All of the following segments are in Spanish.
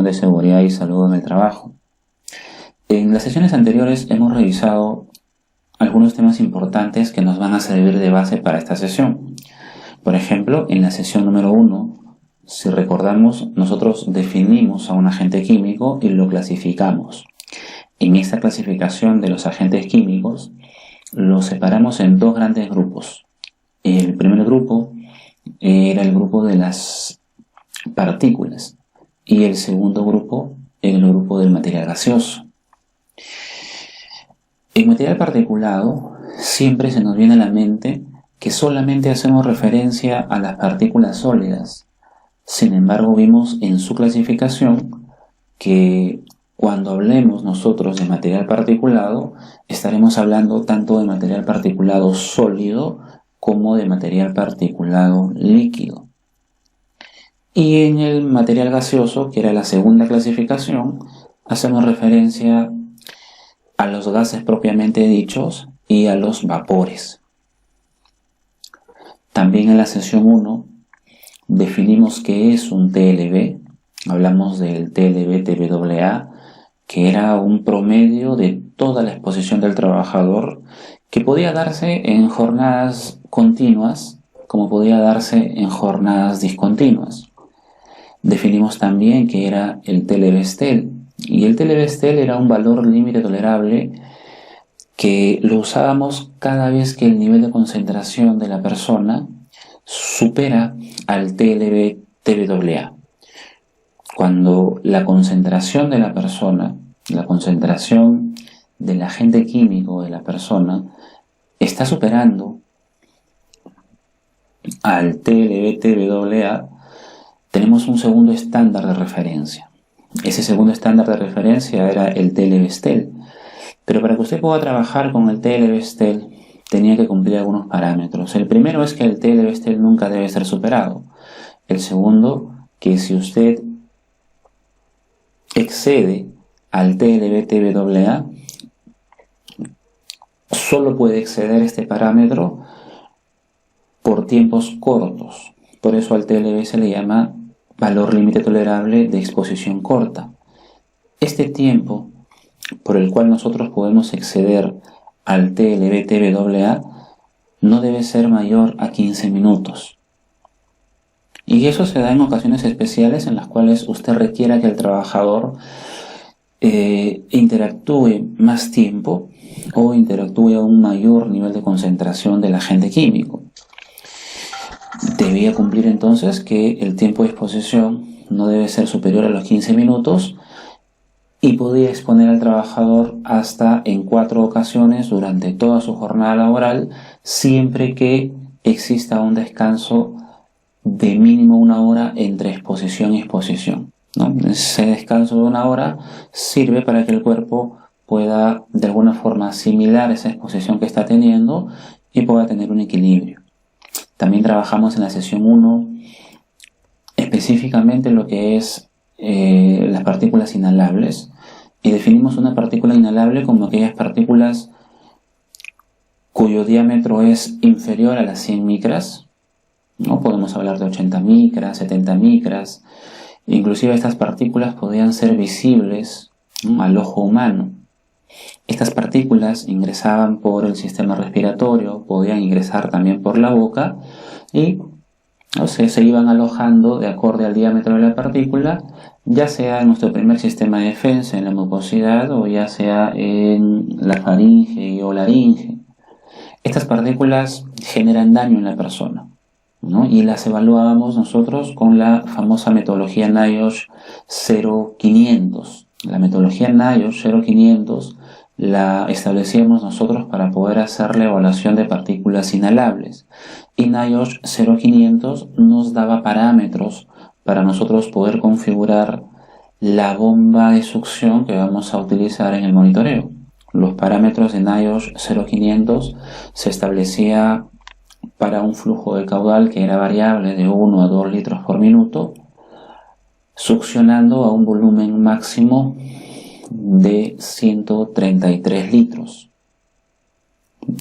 de Seguridad y Salud en el Trabajo. En las sesiones anteriores hemos revisado algunos temas importantes que nos van a servir de base para esta sesión. Por ejemplo, en la sesión número 1, si recordamos, nosotros definimos a un agente químico y lo clasificamos. En esta clasificación de los agentes químicos, los separamos en dos grandes grupos. El primer grupo era el grupo de las partículas y el segundo grupo era el grupo del material gaseoso. En material particulado siempre se nos viene a la mente que solamente hacemos referencia a las partículas sólidas. Sin embargo, vimos en su clasificación que cuando hablemos nosotros de material particulado, estaremos hablando tanto de material particulado sólido como de material particulado líquido. Y en el material gaseoso, que era la segunda clasificación, hacemos referencia a los gases propiamente dichos y a los vapores. También en la sesión 1 definimos qué es un TLB. Hablamos del TLB-TBAA, que era un promedio de toda la exposición del trabajador, que podía darse en jornadas continuas como podía darse en jornadas discontinuas. Definimos también qué era el TLB-STEL, y el TLB-STEL era un valor límite tolerable que lo usábamos cada vez que el nivel de concentración de la persona supera al TLB-TBAA. Cuando la concentración de la persona, la concentración del agente químico de la persona, está superando al TLB-TBAA, tenemos un segundo estándar de referencia. Ese segundo estándar de referencia era el TLB-STEL. Pero para que usted pueda trabajar con el TLB-STEL, tenía que cumplir algunos parámetros. El primero es que el TLB-STEL nunca debe ser superado. El segundo, que si usted excede al TLB-TBAA, solo puede exceder este parámetro por tiempos cortos. Por eso al TLB se le llama valor límite tolerable de exposición corta. Este tiempo por el cual nosotros podemos exceder al TLB-TBAA no debe ser mayor a 15 minutos. Y eso se da en ocasiones especiales en las cuales usted requiera que el trabajador interactúe más tiempo o interactúe a un mayor nivel de concentración del agente químico. Debía cumplir entonces que el tiempo de exposición no debe ser superior a los 15 minutos y podía exponer al trabajador hasta en 4 ocasiones durante toda su jornada laboral, siempre que exista un descanso de mínimo 1 hora entre exposición y exposición, ¿no? Ese descanso de 1 hora sirve para que el cuerpo pueda de alguna forma asimilar esa exposición que está teniendo y pueda tener un equilibrio. También trabajamos en la sesión 1 específicamente lo que es las partículas inhalables, y definimos una partícula inhalable como aquellas partículas cuyo diámetro es inferior a las 100 micras, ¿no? Podemos hablar de 80 micras, 70 micras, inclusive estas partículas podían ser visibles, ¿no?, al ojo humano. Estas partículas ingresaban por el sistema respiratorio, podían ingresar también por la boca y se iban alojando de acorde al diámetro de la partícula, ya sea en nuestro primer sistema de defensa, en la mucosidad, o ya sea en la faringe o laringe. Estas partículas generan daño en la persona, ¿no? Y las evaluábamos nosotros con la famosa metodología NIOSH 0500. La metodología NIOSH 0500 la establecíamos nosotros para poder hacer la evaluación de partículas inhalables. Y NIOSH 0500 nos daba parámetros para nosotros poder configurar la bomba de succión que vamos a utilizar en el monitoreo. Los parámetros de NIOSH 0500 se establecía para un flujo de caudal que era variable de 1 a 2 litros por minuto, succionando a un volumen máximo de 133 litros.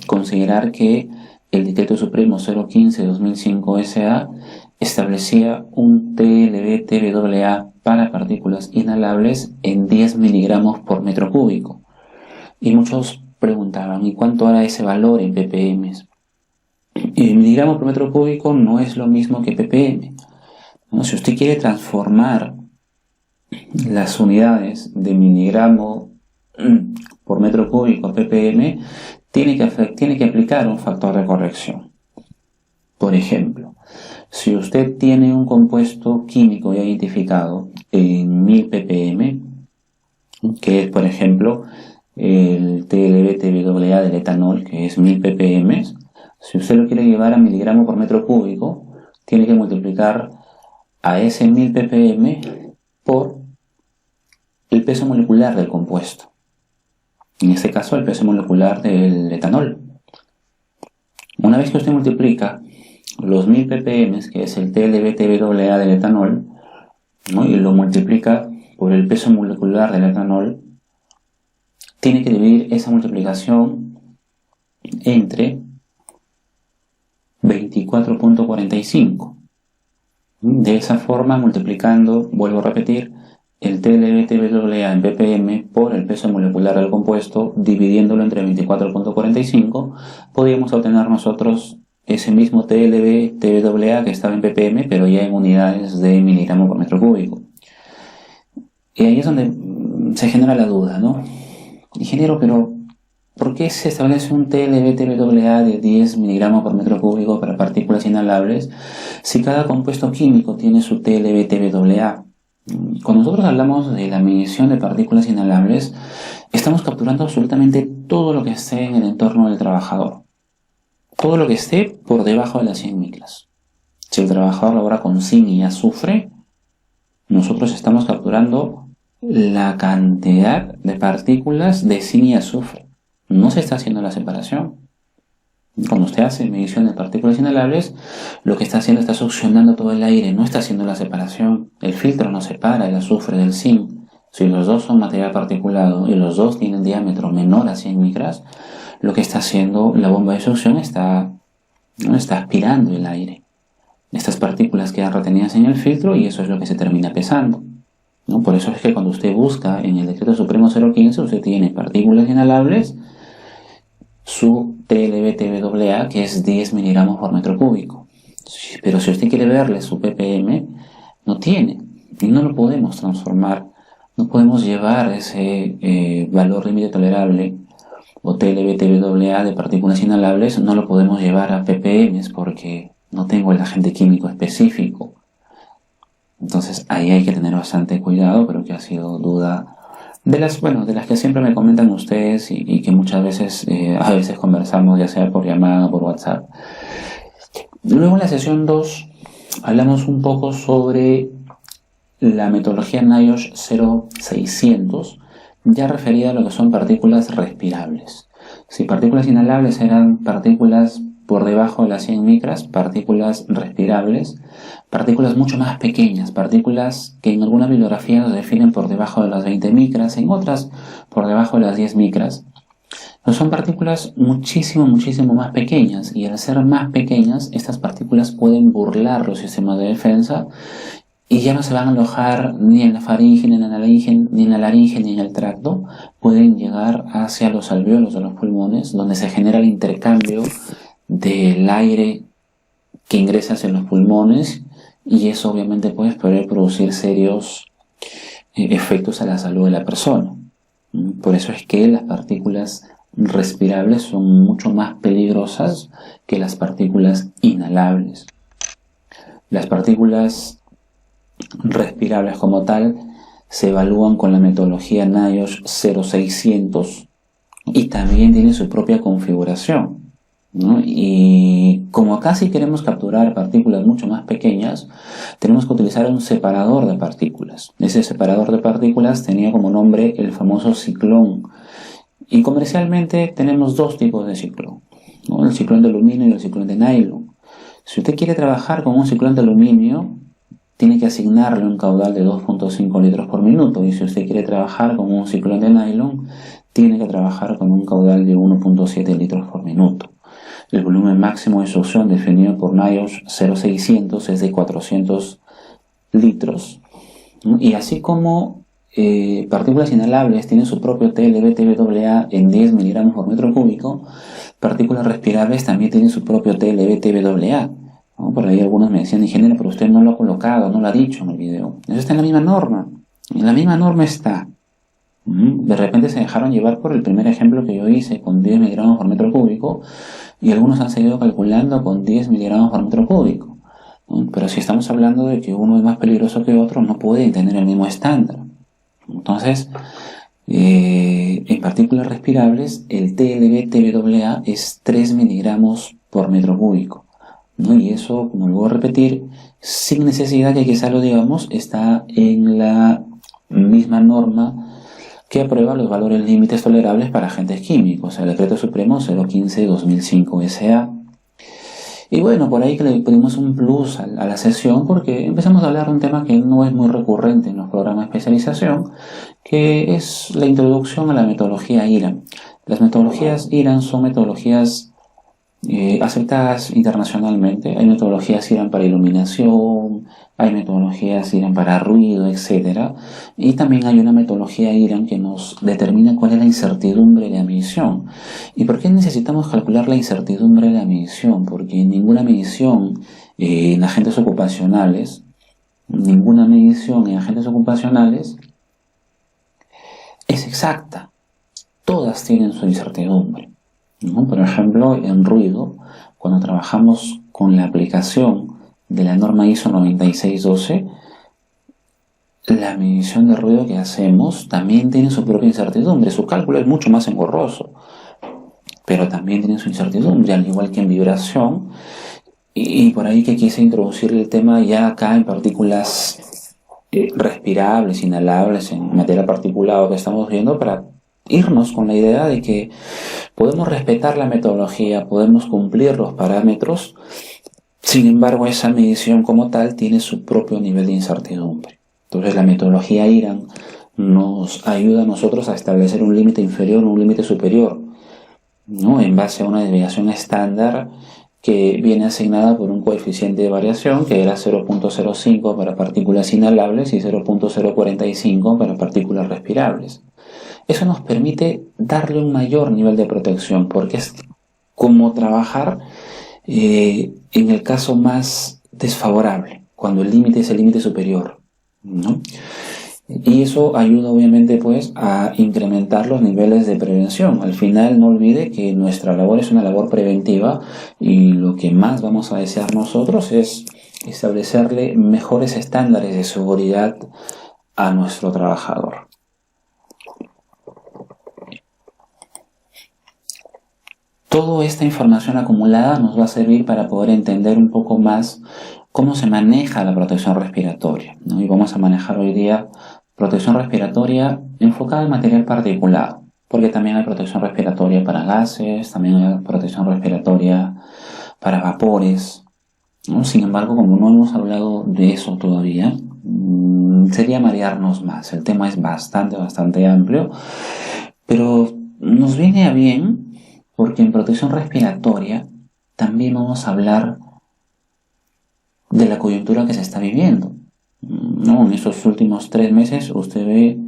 Considerar que el Decreto Supremo 015-2005 SA establecía un TLB-TBAA para partículas inhalables en 10 miligramos por metro cúbico. Y muchos preguntaban, ¿y cuánto era ese valor en ppm? Miligramos por metro cúbico no es lo mismo que ppm, ¿no? Si usted quiere transformar las unidades de miligramo por metro cúbico a ppm, tiene que aplicar un factor de corrección. Por ejemplo, si usted tiene un compuesto químico ya identificado en 1000 ppm, que es, por ejemplo, el TLB-TBA del etanol, que es 1000 ppm, si usted lo quiere llevar a miligramo por metro cúbico, tiene que multiplicar a ese 1000 ppm por el peso molecular del compuesto. En este caso, el peso molecular del etanol. Una vez que usted multiplica los 1000 ppm, que es el TLB-TBA del etanol, ¿no?, y lo multiplica por el peso molecular del etanol, tiene que dividir esa multiplicación entre 24.45. De esa forma, multiplicando, vuelvo a repetir, el TLB-TBA en ppm por el peso molecular del compuesto, dividiéndolo entre 24.45, podríamos obtener nosotros ese mismo TLB-TBA que estaba en ppm, pero ya en unidades de miligramo por metro cúbico. Y ahí es donde se genera la duda, ¿no? Ingeniero, pero ¿por qué se establece un TLB-TBA de 10 miligramos por metro cúbico para partículas inhalables si cada compuesto químico tiene su TLB-TBA? Cuando nosotros hablamos de la medición de partículas inhalables, estamos capturando absolutamente todo lo que esté en el entorno del trabajador. Todo lo que esté por debajo de las 100 micras. Si el trabajador labora con zinc y azufre, nosotros estamos capturando la cantidad de partículas de zinc y azufre. No se está haciendo la separación. Cuando usted hace medición de partículas inhalables, lo que está haciendo está succionando todo el aire, no está haciendo la separación. El filtro no separa el azufre del zinc. Si los dos son material particulado y los dos tienen diámetro menor a 100 micras, lo que está haciendo la bomba de succión está aspirando el aire. Estas partículas quedan retenidas en el filtro y eso es lo que se termina pesando, ¿no? Por eso es que cuando usted busca en el Decreto Supremo 015, usted tiene partículas inhalables, su TLB-TBA, que es 10 miligramos por metro cúbico. Pero si usted quiere verle su ppm, no tiene. Y no lo podemos transformar. No podemos llevar ese valor límite tolerable o TLB-TBA de partículas inhalables, no lo podemos llevar a ppm porque no tengo el agente químico específico. Entonces ahí hay que tener bastante cuidado, pero que ha sido duda de las que siempre me comentan ustedes y que muchas veces, a veces conversamos, ya sea por llamada o por WhatsApp. Luego en la sesión 2 hablamos un poco sobre la metodología NIOSH 0600, ya referida a lo que son partículas respirables. Si partículas inhalables eran partículas por debajo de las 100 micras, partículas respirables, partículas mucho más pequeñas, partículas que en algunas bibliografías se definen por debajo de las 20 micras, en otras por debajo de las 10 micras. Pero son partículas muchísimo más pequeñas, y al ser más pequeñas, estas partículas pueden burlar los sistemas de defensa y ya no se van a alojar ni en la faringe, ni en la laringe, ni en el tracto. Pueden llegar hacia los alvéolos de los pulmones, donde se genera el intercambio del aire que ingresa hacia los pulmones, y eso obviamente puede producir serios efectos a la salud de la persona. Por eso es que las partículas respirables son mucho más peligrosas que las partículas inhalables. Las partículas respirables como tal se evalúan con la metodología NIOSH 0600 y también tienen su propia configuración, ¿no? Y como acá sí queremos capturar partículas mucho más pequeñas, tenemos que utilizar un separador de partículas. Ese separador de partículas tenía como nombre el famoso ciclón. Y comercialmente tenemos dos tipos de ciclón, ¿no? El ciclón de aluminio y el ciclón de nylon. Si usted quiere trabajar con un ciclón de aluminio, tiene que asignarle un caudal de 2.5 litros por minuto. Y si usted quiere trabajar con un ciclón de nylon, tiene que trabajar con un caudal de 1.7 litros por minuto. El volumen máximo de succión definido por NIOSH 0600 es de 400 litros, ¿no? Y así como partículas inhalables tienen su propio TLB-TBAA en 10 miligramos por metro cúbico, partículas respirables también tienen su propio TLB-TBAA, ¿no? Por ahí algunos me decían, ingeniero, pero usted no lo ha colocado, no lo ha dicho en el video. Eso está en la misma norma. En la misma norma está. De repente se dejaron llevar por el primer ejemplo que yo hice con 10 miligramos por metro cúbico y algunos han seguido calculando con 10 miligramos por metro cúbico, ¿no? Pero si estamos hablando de que uno es más peligroso que otro, no pueden tener el mismo estándar. Entonces, en partículas respirables, el TLB-TBAA es 3 miligramos por metro cúbico, ¿no? Y eso, como lo voy a repetir, sin necesidad de que quizá lo digamos, está en la misma norma que aprueba los valores límites tolerables para agentes químicos, el Decreto Supremo 015-2005 SA. Y bueno, por ahí que le pedimos un plus a la sesión porque empezamos a hablar de un tema que no es muy recurrente en los programas de especialización, que es la introducción a la metodología IRAN. Las metodologías IRAN son metodologías aceptadas internacionalmente. Hay metodologías IRAN para iluminación, hay metodologías IRAN para ruido, etc. Y también hay una metodología IRAN que nos determina cuál es la incertidumbre de la medición. ¿Y por qué necesitamos calcular la incertidumbre de la medición? Porque ninguna medición en agentes ocupacionales, es exacta. Todas tienen su incertidumbre, ¿no? Por ejemplo, en ruido, cuando trabajamos con la aplicación de la norma ISO 9612, la medición de ruido que hacemos también tiene su propia incertidumbre. Su cálculo es mucho más engorroso, pero también tiene su incertidumbre, al igual que en vibración. Y por ahí que quise introducir el tema ya acá en partículas respirables, inhalables, en material particulado que estamos viendo, para irnos con la idea de que podemos respetar la metodología, podemos cumplir los parámetros, sin embargo esa medición como tal tiene su propio nivel de incertidumbre. Entonces la metodología IRAN nos ayuda a nosotros a establecer un límite inferior o un límite superior, ¿no? En base a una desviación estándar que viene asignada por un coeficiente de variación que era 0.05 para partículas inhalables y 0.045 para partículas respirables. Eso nos permite darle un mayor nivel de protección, porque es como trabajar en el caso más desfavorable, cuando el límite es el límite superior, ¿no? Y eso ayuda obviamente pues a incrementar los niveles de prevención. Al final no olvide que nuestra labor es una labor preventiva y lo que más vamos a desear nosotros es establecerle mejores estándares de seguridad a nuestro trabajador. Toda esta información acumulada nos va a servir para poder entender un poco más cómo se maneja la protección respiratoria, ¿no? Y vamos a manejar hoy día protección respiratoria enfocada en material particulado, porque también hay protección respiratoria para gases, también hay protección respiratoria para vapores, ¿no? Sin embargo, como no hemos hablado de eso todavía, sería marearnos más. El tema es bastante amplio, pero nos viene a bien porque en protección respiratoria también vamos a hablar de la coyuntura que se está viviendo, ¿no? En estos últimos 3 meses usted ve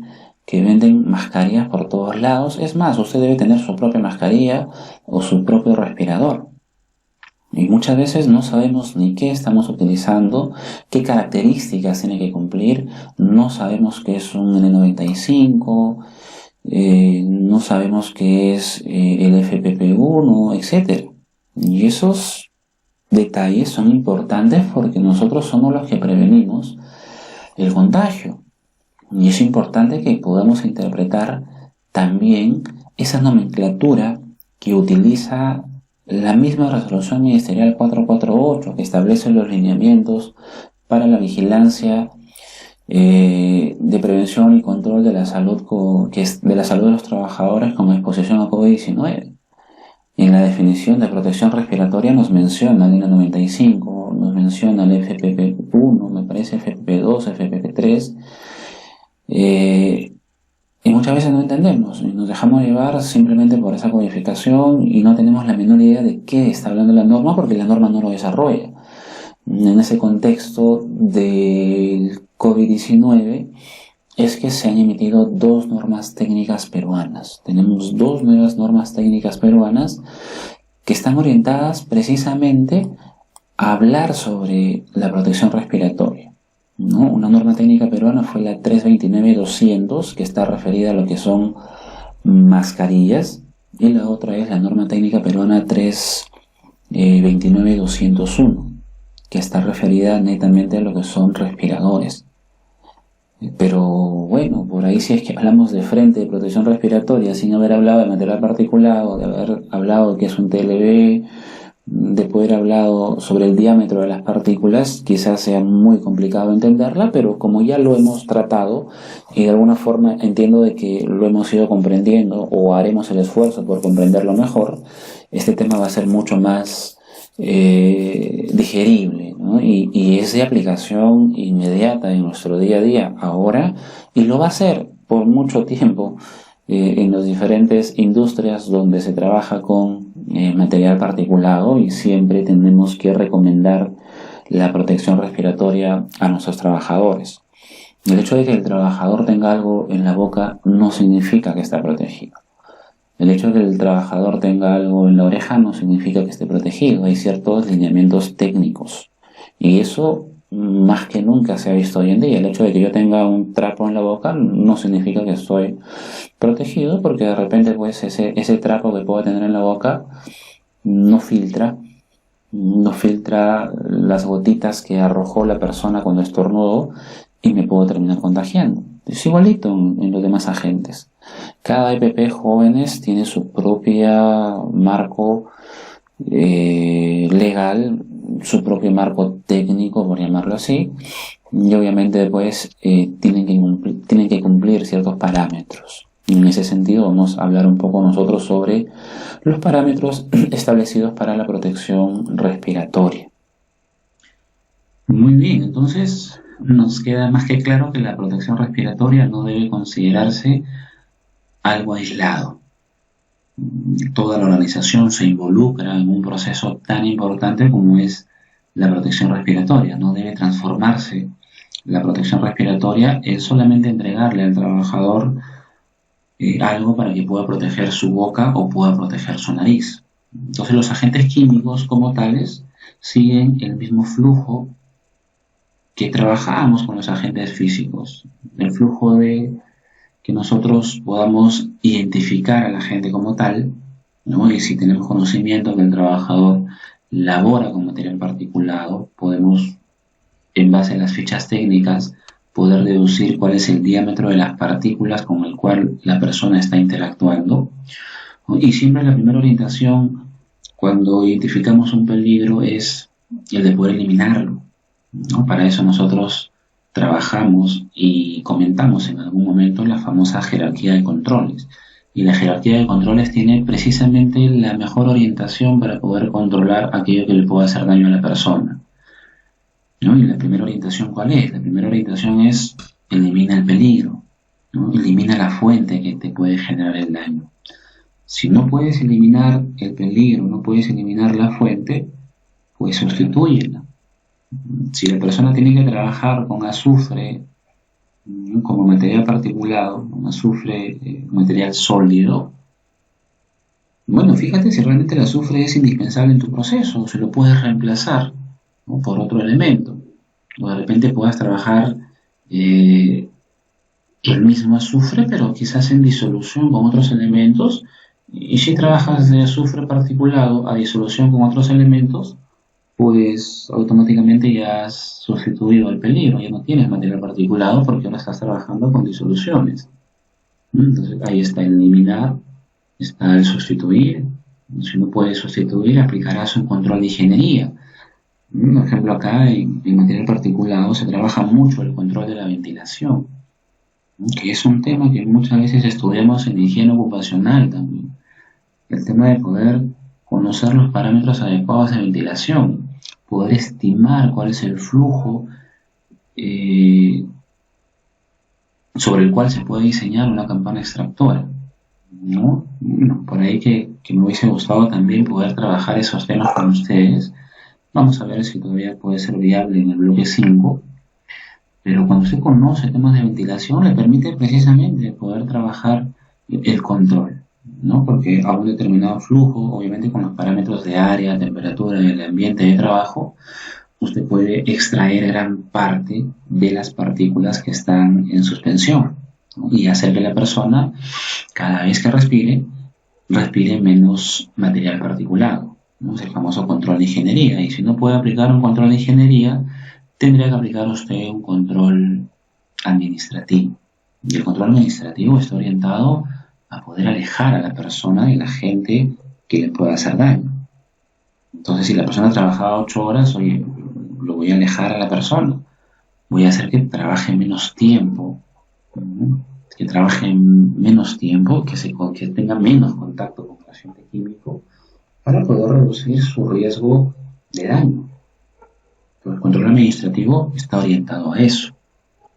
que venden mascarillas por todos lados. Es más, usted debe tener su propia mascarilla o su propio respirador. Y muchas veces no sabemos ni qué estamos utilizando, qué características tiene que cumplir, no sabemos qué es un N95, no sabemos qué es el FPP1, etc. Y esos detalles son importantes porque nosotros somos los que prevenimos el contagio. Y es importante que podamos interpretar también esa nomenclatura que utiliza la misma resolución ministerial 448 que establece los lineamientos para la vigilancia de prevención y control de la salud de la salud de los trabajadores con exposición a COVID-19. En la definición de protección respiratoria nos menciona el N95, nos menciona el FPP1, me parece FPP2, FPP3, y muchas veces no entendemos y nos dejamos llevar simplemente por esa codificación y no tenemos la menor idea de qué está hablando la norma porque la norma no lo desarrolla. En ese contexto del COVID-19 es que se han emitido 2 normas técnicas peruanas. Tenemos 2 nuevas normas técnicas peruanas que están orientadas precisamente a hablar sobre la protección respiratoria, ¿no? Una norma técnica peruana fue la 329-200, que está referida a lo que son mascarillas, y la otra es la norma técnica peruana 329-201, que está referida netamente a lo que son respiradores. Pero bueno, por ahí si es que hablamos de frente de protección respiratoria sin haber hablado de material particulado, de haber hablado de qué es un TLB, de poder hablado sobre el diámetro de las partículas, quizás sea muy complicado entenderla, pero como ya lo hemos tratado y de alguna forma entiendo de que lo hemos ido comprendiendo o haremos el esfuerzo por comprenderlo mejor, este tema va a ser mucho más digerible, ¿no? Y es de aplicación inmediata en nuestro día a día ahora, y lo va a ser por mucho tiempo en las diferentes industrias donde se trabaja con material particulado, y siempre tenemos que recomendar la protección respiratoria a nuestros trabajadores. El hecho de que el trabajador tenga algo en la boca no significa que está protegido. El hecho de que el trabajador tenga algo en la oreja no significa que esté protegido. Hay ciertos lineamientos técnicos. Y eso más que nunca se ha visto hoy en día. El hecho de que yo tenga un trapo en la boca no significa que estoy protegido, porque de repente pues ese trapo que puedo tener en la boca no filtra las gotitas que arrojó la persona cuando estornudó y me puedo terminar contagiando. Es igualito en los demás agentes. Cada EPP jóvenes tiene su propia marco legal, su propio marco técnico, por llamarlo así, y obviamente pues tienen que cumplir ciertos parámetros. En ese sentido vamos a hablar un poco nosotros sobre los parámetros establecidos para la protección respiratoria. Muy bien, entonces nos queda más que claro que la protección respiratoria no debe considerarse algo aislado. Toda la organización se involucra en un proceso tan importante como es la protección respiratoria. No debe transformarse la protección respiratoria en solamente entregarle al trabajador algo para que pueda proteger su boca o pueda proteger su nariz. Entonces los agentes químicos como tales siguen el mismo flujo que trabajamos con los agentes físicos, el flujo de que nosotros podamos identificar al agente como tal, ¿no? Y si tenemos conocimiento que el trabajador labora con material particulado, podemos, en base a las fichas técnicas, poder deducir cuál es el diámetro de las partículas con el cual la persona está interactuando, ¿no? Y siempre la primera orientación cuando identificamos un peligro es el de poder eliminarlo, ¿no? Para eso nosotros trabajamos y comentamos en algún momento la famosa jerarquía de controles. Y la jerarquía de controles tiene precisamente la mejor orientación para poder controlar aquello que le pueda hacer daño a la persona, ¿no? Y la primera orientación, ¿cuál es? La primera orientación es elimina el peligro, ¿no? Elimina la fuente que te puede generar el daño. Si no puedes eliminar el peligro, no puedes eliminar la fuente, pues sustitúyela. Si la persona tiene que trabajar con azufre como material particulado, un azufre, material sólido, bueno, fíjate si realmente el azufre es indispensable en tu proceso, o si lo puedes reemplazar, ¿no?, por otro elemento, o de repente puedas trabajar el mismo azufre, pero quizás en disolución con otros elementos, y si trabajas de azufre particulado a disolución con otros elementos, pues automáticamente ya has sustituido el peligro, ya no tienes material particulado porque ahora estás trabajando con disoluciones. Entonces ahí está el eliminar, está el sustituir. Si no puedes sustituir, aplicarás un control de ingeniería. Por ejemplo, acá en material particulado se trabaja mucho el control de la ventilación, que es un tema que muchas veces estudiamos en higiene ocupacional también. El tema de poder conocer los parámetros adecuados de ventilación, poder estimar cuál es el flujo sobre el cual se puede diseñar una campana extractora, ¿no? Bueno, por ahí que me hubiese gustado también poder trabajar esos temas con ustedes. Vamos a ver si todavía puede ser viable en el bloque 5, Pero cuando usted conoce temas de ventilación, le permite precisamente poder trabajar el control, ¿no? Porque a un determinado flujo, obviamente con los parámetros de área, temperatura y el ambiente de trabajo, usted puede extraer gran parte de las partículas que están en suspensión, ¿no? Y hacer que la persona, cada vez que respire menos material particulado, ¿no? Es el famoso control de ingeniería. Y si no puede aplicar un control de ingeniería, tendría que aplicar usted un control administrativo. Y el control administrativo está orientado a poder alejar a la persona de la gente que le pueda hacer daño. Entonces, si la persona trabajaba 8 horas, oye, lo voy a alejar a la persona. Voy a hacer que trabaje menos tiempo, ¿no? Que trabaje menos tiempo, que tenga menos contacto con el agente químico para poder reducir su riesgo de daño. Pero el control administrativo está orientado a eso,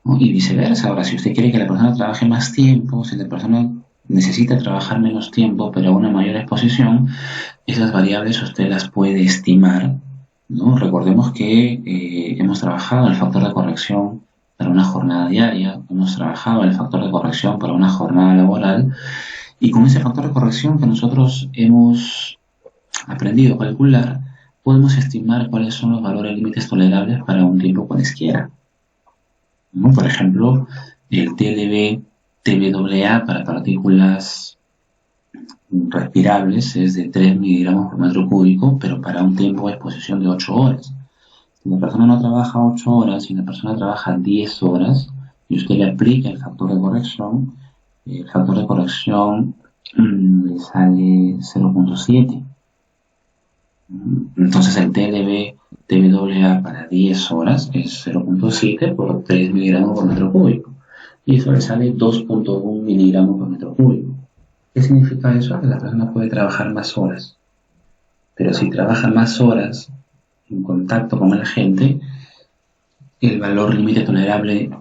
¿no? Y viceversa. Ahora, si usted quiere que la persona trabaje más tiempo, si la persona necesita trabajar menos tiempo pero a una mayor exposición, esas variables usted las puede estimar, ¿no? Recordemos que hemos trabajado el factor de corrección para una jornada diaria, hemos trabajado el factor de corrección para una jornada laboral, y con ese factor de corrección que nosotros hemos aprendido a calcular, podemos estimar cuáles son los valores límites tolerables para un tiempo cualesquiera, ¿no? Por ejemplo, el TLB, TBAA para partículas respirables es de 3 miligramos por metro cúbico, pero para un tiempo de exposición de 8 horas. Si la persona no trabaja 8 horas, si la persona trabaja 10 horas, y usted le aplica el factor de corrección le sale 0.7. Entonces el TLB, TBAA para 10 horas es 0.7 por 3 miligramos por metro cúbico. Y eso le sale 2.1 miligramos por metro cúbico. ¿Qué significa eso? Que la persona puede trabajar más horas. Pero si trabaja más horas en contacto con el agente, el valor límite tolerable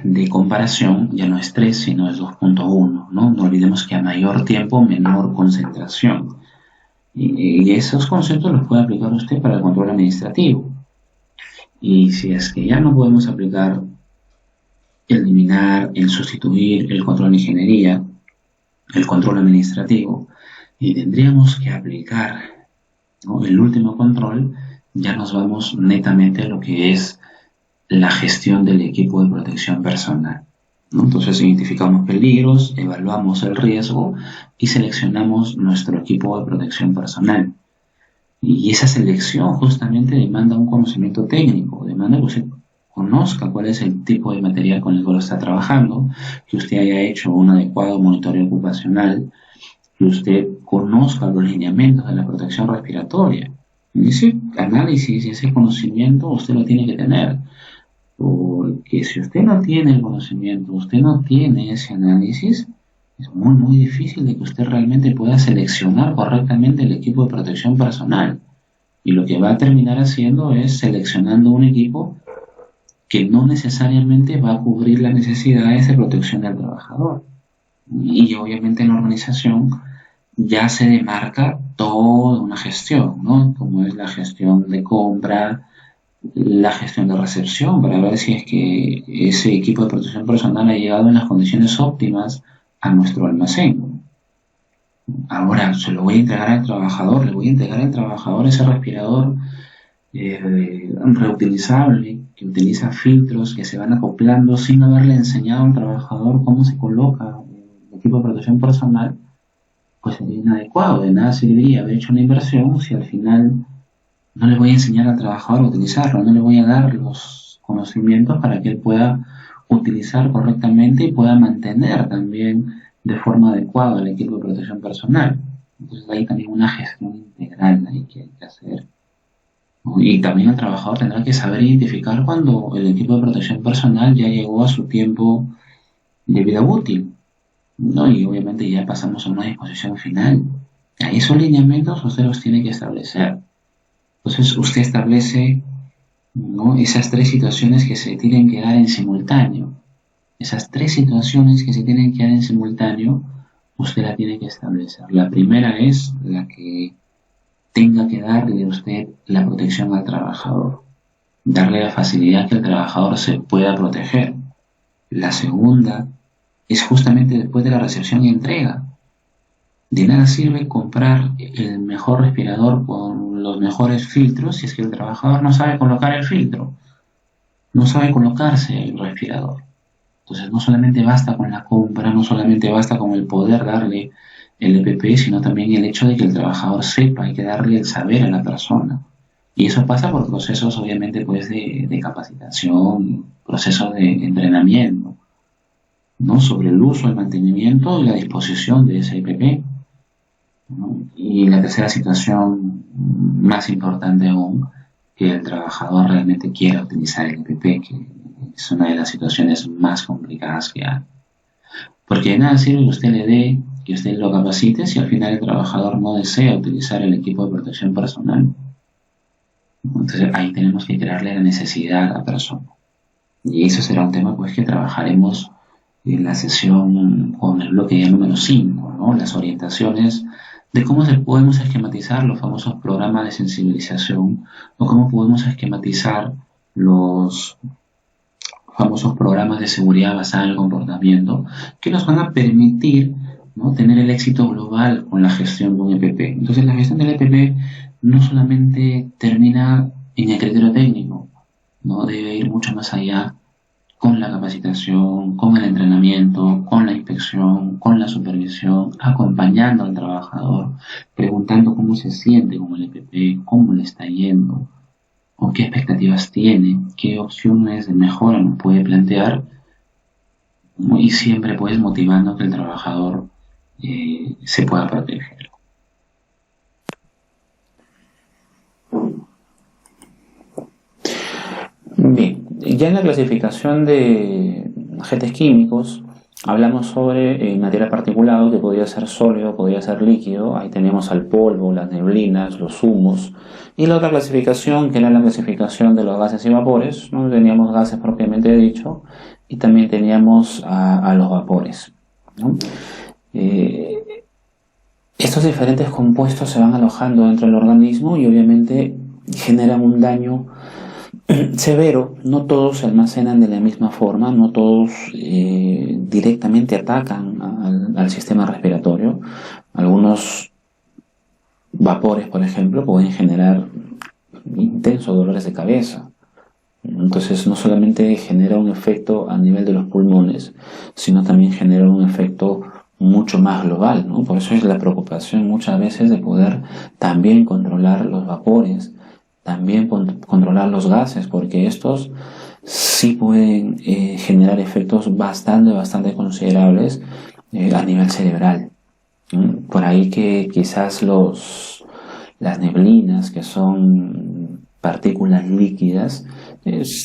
de comparación ya no es 3, sino es 2.1, ¿no? No olvidemos que a mayor tiempo, menor concentración. Y esos conceptos los puede aplicar usted para el control administrativo. Y si es que ya no podemos aplicar, eliminar, el sustituir el control de ingeniería, el control administrativo, y tendríamos que aplicar, ¿no?, el último control, ya nos vamos netamente a lo que es la gestión del equipo de protección personal, ¿no? Entonces identificamos peligros, evaluamos el riesgo y seleccionamos nuestro equipo de protección personal. Y esa selección justamente demanda un conocimiento técnico, demanda que usted conozca cuál es el tipo de material con el cual está trabajando, que usted haya hecho un adecuado monitoreo ocupacional, que usted conozca los lineamientos de la protección respiratoria. Y ese análisis y ese conocimiento usted lo tiene que tener, porque si usted no tiene el conocimiento, usted no tiene ese análisis, es muy muy difícil de que usted realmente pueda seleccionar correctamente el equipo de protección personal. Y lo que va a terminar haciendo es seleccionando un equipo que no necesariamente va a cubrir las necesidades de protección del trabajador. Y obviamente en la organización ya se demarca toda una gestión, ¿no? Como es la gestión de compra, la gestión de recepción, para ver si es que ese equipo de protección personal ha llegado en las condiciones óptimas a nuestro almacén. Ahora se lo voy a entregar al trabajador, le voy a entregar al trabajador ese respirador reutilizable, que utiliza filtros que se van acoplando sin haberle enseñado al trabajador cómo se coloca el equipo de protección personal, pues sería inadecuado. De nada serviría haber hecho una inversión si al final no le voy a enseñar al trabajador a utilizarlo, no le voy a dar los conocimientos para que él pueda utilizar correctamente y pueda mantener también de forma adecuada el equipo de protección personal. Entonces hay también una gestión integral ahí que hay que hacer. Y también el trabajador tendrá que saber identificar cuando el equipo de protección personal ya llegó a su tiempo de vida útil, ¿no? Y obviamente ya pasamos a una disposición final. Ahí esos lineamientos usted los tiene que establecer. Entonces usted establece, ¿no?, esas 3 situaciones que se tienen que dar en simultáneo. Esas 3 situaciones que se tienen que dar en simultáneo, usted la tiene que establecer. La primera es la que tenga que darle usted la protección al trabajador. darle la facilidad que el trabajador se pueda proteger. La segunda es justamente después de la recepción y entrega. De nada sirve comprar el mejor respirador con los mejores filtros si es que el trabajador no sabe colocar el filtro, no sabe colocarse el respirador. Entonces no solamente basta con la compra, no solamente basta con el poder darle el EPP, sino también el hecho de que el trabajador sepa, hay que darle el saber a la persona. Y eso pasa por procesos obviamente pues de capacitación, procesos de entrenamiento, ¿no? Sobre el uso, el mantenimiento y la disposición de ese EPP, ¿no? Y la tercera situación, más importante aún, que el trabajador realmente quiera utilizar el EPP, que es una de las situaciones más complicadas que hay. Porque de nada sirve que usted le dé, que usted lo capacite si al final el trabajador no desea utilizar el equipo de protección personal. Entonces ahí tenemos que crearle la necesidad a la persona. Y eso será un tema pues que trabajaremos en la sesión con el bloque ya número 5, ¿no? Las orientaciones de cómo podemos esquematizar los famosos programas de sensibilización o cómo podemos esquematizar los famosos programas de seguridad basada en el comportamiento que nos van a permitir, ¿no?, tener el éxito global con la gestión de un EPP. Entonces la gestión del EPP no solamente termina en el criterio técnico, no debe ir mucho más allá con la capacitación, con el entrenamiento, con la inspección, con la supervisión, acompañando al trabajador, preguntando cómo se siente con el EPP, cómo le está yendo, o qué expectativas tiene, qué opciones de mejora nos puede plantear, y siempre pues motivando que el trabajador se pueda proteger. Bien, ya en la clasificación de agentes químicos hablamos sobre material particulado que podría ser sólido, podría ser líquido. Ahí tenemos al polvo, las neblinas, los humos. Y la otra clasificación, que era la clasificación de los gases y vapores, ¿no? Teníamos gases propiamente dicho y también teníamos a los vapores, ¿no? Estos diferentes compuestos se van alojando dentro del organismo y obviamente generan un daño severo. No todos se almacenan de la misma forma, no todos directamente atacan al sistema respiratorio. Algunos vapores, por ejemplo, pueden generar intensos dolores de cabeza. Entonces no solamente genera un efecto a nivel de los pulmones, sino también genera un efecto mucho más global, ¿no? Por eso es la preocupación muchas veces de poder también controlar los vapores, también controlar los gases, porque estos sí pueden generar efectos bastante considerables a nivel cerebral. Por ahí que quizás las neblinas, que son partículas líquidas,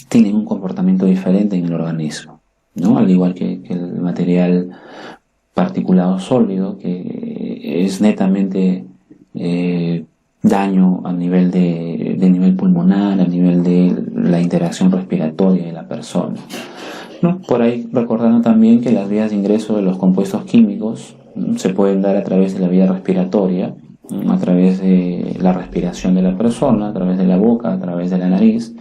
tienen un comportamiento diferente en el organismo, ¿no? Al igual que el material particulado sólido, que es netamente daño a nivel de nivel pulmonar, a nivel de la interacción respiratoria de la persona, ¿no? Por ahí recordando también que las vías de ingreso de los compuestos químicos se pueden dar a través de la vía respiratoria, a través de la respiración de la persona, a través de la boca, a través de la nariz.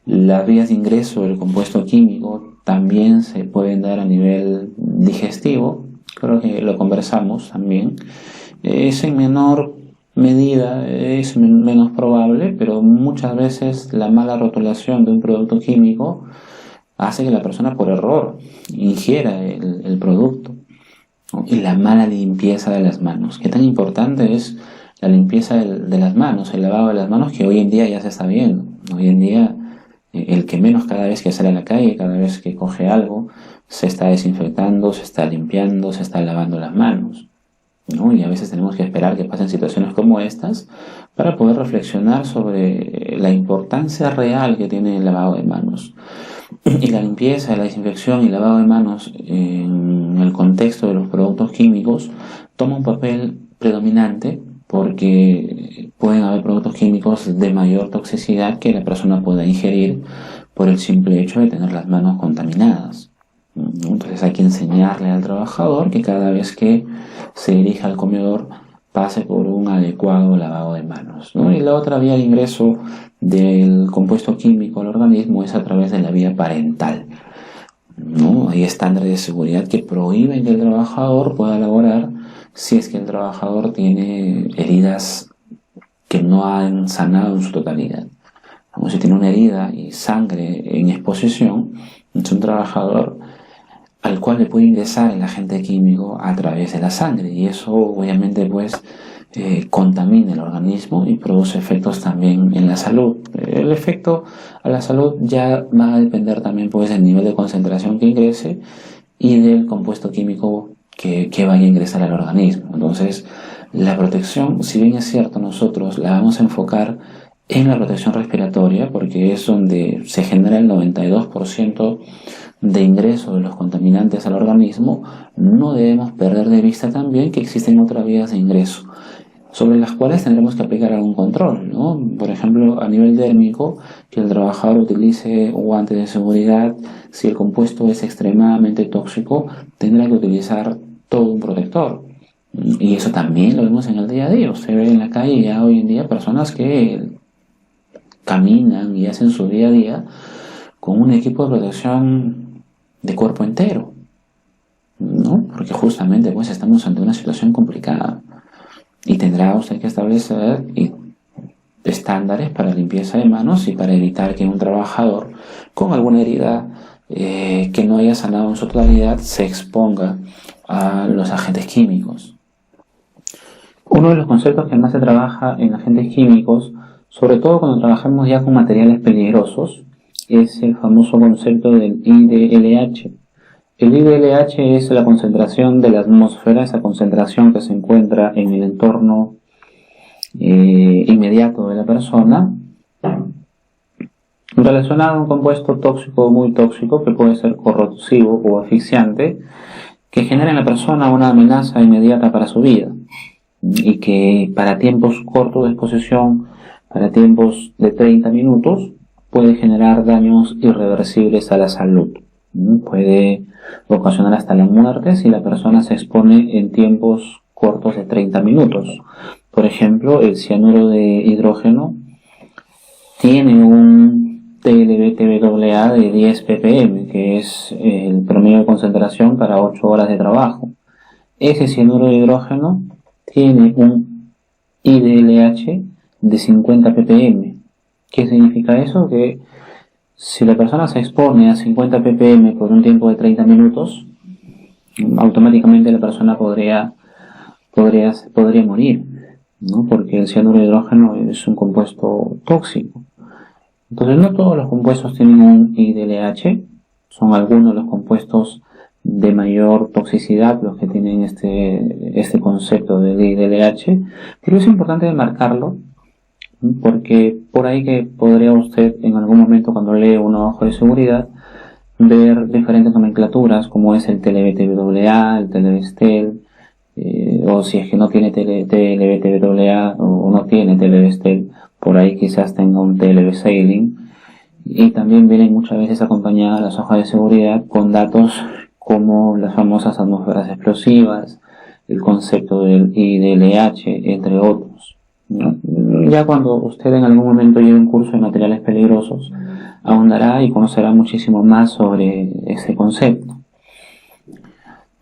Las vías de ingreso del compuesto químico también se pueden dar a nivel digestivo, creo que lo conversamos también. Es en menor medida, es menos probable, pero muchas veces la mala rotulación de un producto químico hace que la persona por error ingiera el producto, ¿no? Y la mala limpieza de las manos. ¿Qué tan importante es la limpieza de las manos, el lavado de las manos, que hoy en día ya se está viendo? Hoy en día el que menos, cada vez que sale a la calle, cada vez que coge algo, se está desinfectando, se está limpiando, se está lavando las manos, ¿no? Y a veces tenemos que esperar que pasen situaciones como estas para poder reflexionar sobre la importancia real que tiene el lavado de manos. Y la limpieza, la desinfección y el lavado de manos en el contexto de los productos químicos toma un papel predominante, porque pueden haber productos químicos de mayor toxicidad que la persona pueda ingerir por el simple hecho de tener las manos contaminadas. Entonces hay que enseñarle al trabajador que cada vez que se dirija al comedor pase por un adecuado lavado de manos, ¿no? Y la otra vía de ingreso del compuesto químico al organismo es a través de la vía parental, ¿no? Hay estándares de seguridad que prohíben que el trabajador pueda laborar si es que el trabajador tiene heridas que no han sanado en su totalidad. Como si tiene una herida y sangre en exposición, es un trabajador al cual le puede ingresar el agente químico a través de la sangre, y eso obviamente pues contamina el organismo y produce efectos también en la salud. El efecto a la salud ya va a depender también pues del nivel de concentración que ingrese y del compuesto químico que vaya a ingresar al organismo. Entonces, la protección, si bien es cierto, nosotros la vamos a enfocar en la protección respiratoria, porque es donde se genera el 92% de ingreso de los contaminantes al organismo, no debemos perder de vista también que existen otras vías de ingreso, sobre las cuales tendremos que aplicar algún control, ¿no? Por ejemplo, a nivel dérmico, que el trabajador utilice guantes de seguridad. Si el compuesto es extremadamente tóxico, tendrá que utilizar todo un protector. Y eso también lo vemos en el día a día. Usted ve en la calle ya hoy en día personas que caminan y hacen su día a día con un equipo de protección de cuerpo entero, ¿no? Porque justamente pues estamos ante una situación complicada y tendrá usted que establecer estándares para limpieza de manos y para evitar que un trabajador con alguna herida que no haya sanado en su totalidad se exponga a los agentes químicos. Uno de los conceptos que más se trabaja en agentes químicos, sobre todo cuando trabajamos ya con materiales peligrosos, es el famoso concepto del IDLH. El IDLH es la concentración de la atmósfera, esa concentración que se encuentra en el entorno inmediato de la persona, relacionado a un compuesto tóxico o muy tóxico que puede ser corrosivo o asfixiante, que genera en la persona una amenaza inmediata para su vida y que para tiempos cortos de exposición, para tiempos de 30 minutos, puede generar daños irreversibles a la salud. Puede ocasionar hasta la muerte si la persona se expone en tiempos cortos de 30 minutos. Por ejemplo, el cianuro de hidrógeno tiene un TLB-TBAA de 10 ppm, que es el promedio de concentración para 8 horas de trabajo. Ese cianuro de hidrógeno tiene un IDLH de 50 ppm. ¿Qué significa eso? Que si la persona se expone a 50 ppm por un tiempo de 30 minutos, automáticamente la persona podría morir, ¿no? Porque el cianuro de hidrógeno es un compuesto tóxico. Entonces, no todos los compuestos tienen un IDLH, son algunos de los compuestos de mayor toxicidad los que tienen este concepto del IDLH, pero es importante marcarlo, porque por ahí que podría usted en algún momento, cuando lee una hoja de seguridad, ver diferentes nomenclaturas como es el TLB-TBAA, el TLB-STEL, o si es que no tiene TLB-TBAA o no tiene TLB-STEL, por ahí quizás tenga un TLB-Saline, y también vienen muchas veces acompañadas las hojas de seguridad con datos como las famosas atmósferas explosivas, el concepto del IDLH, entre otros, ¿no? Ya cuando usted en algún momento lleve un curso de materiales peligrosos, ahondará y conocerá muchísimo más sobre ese concepto.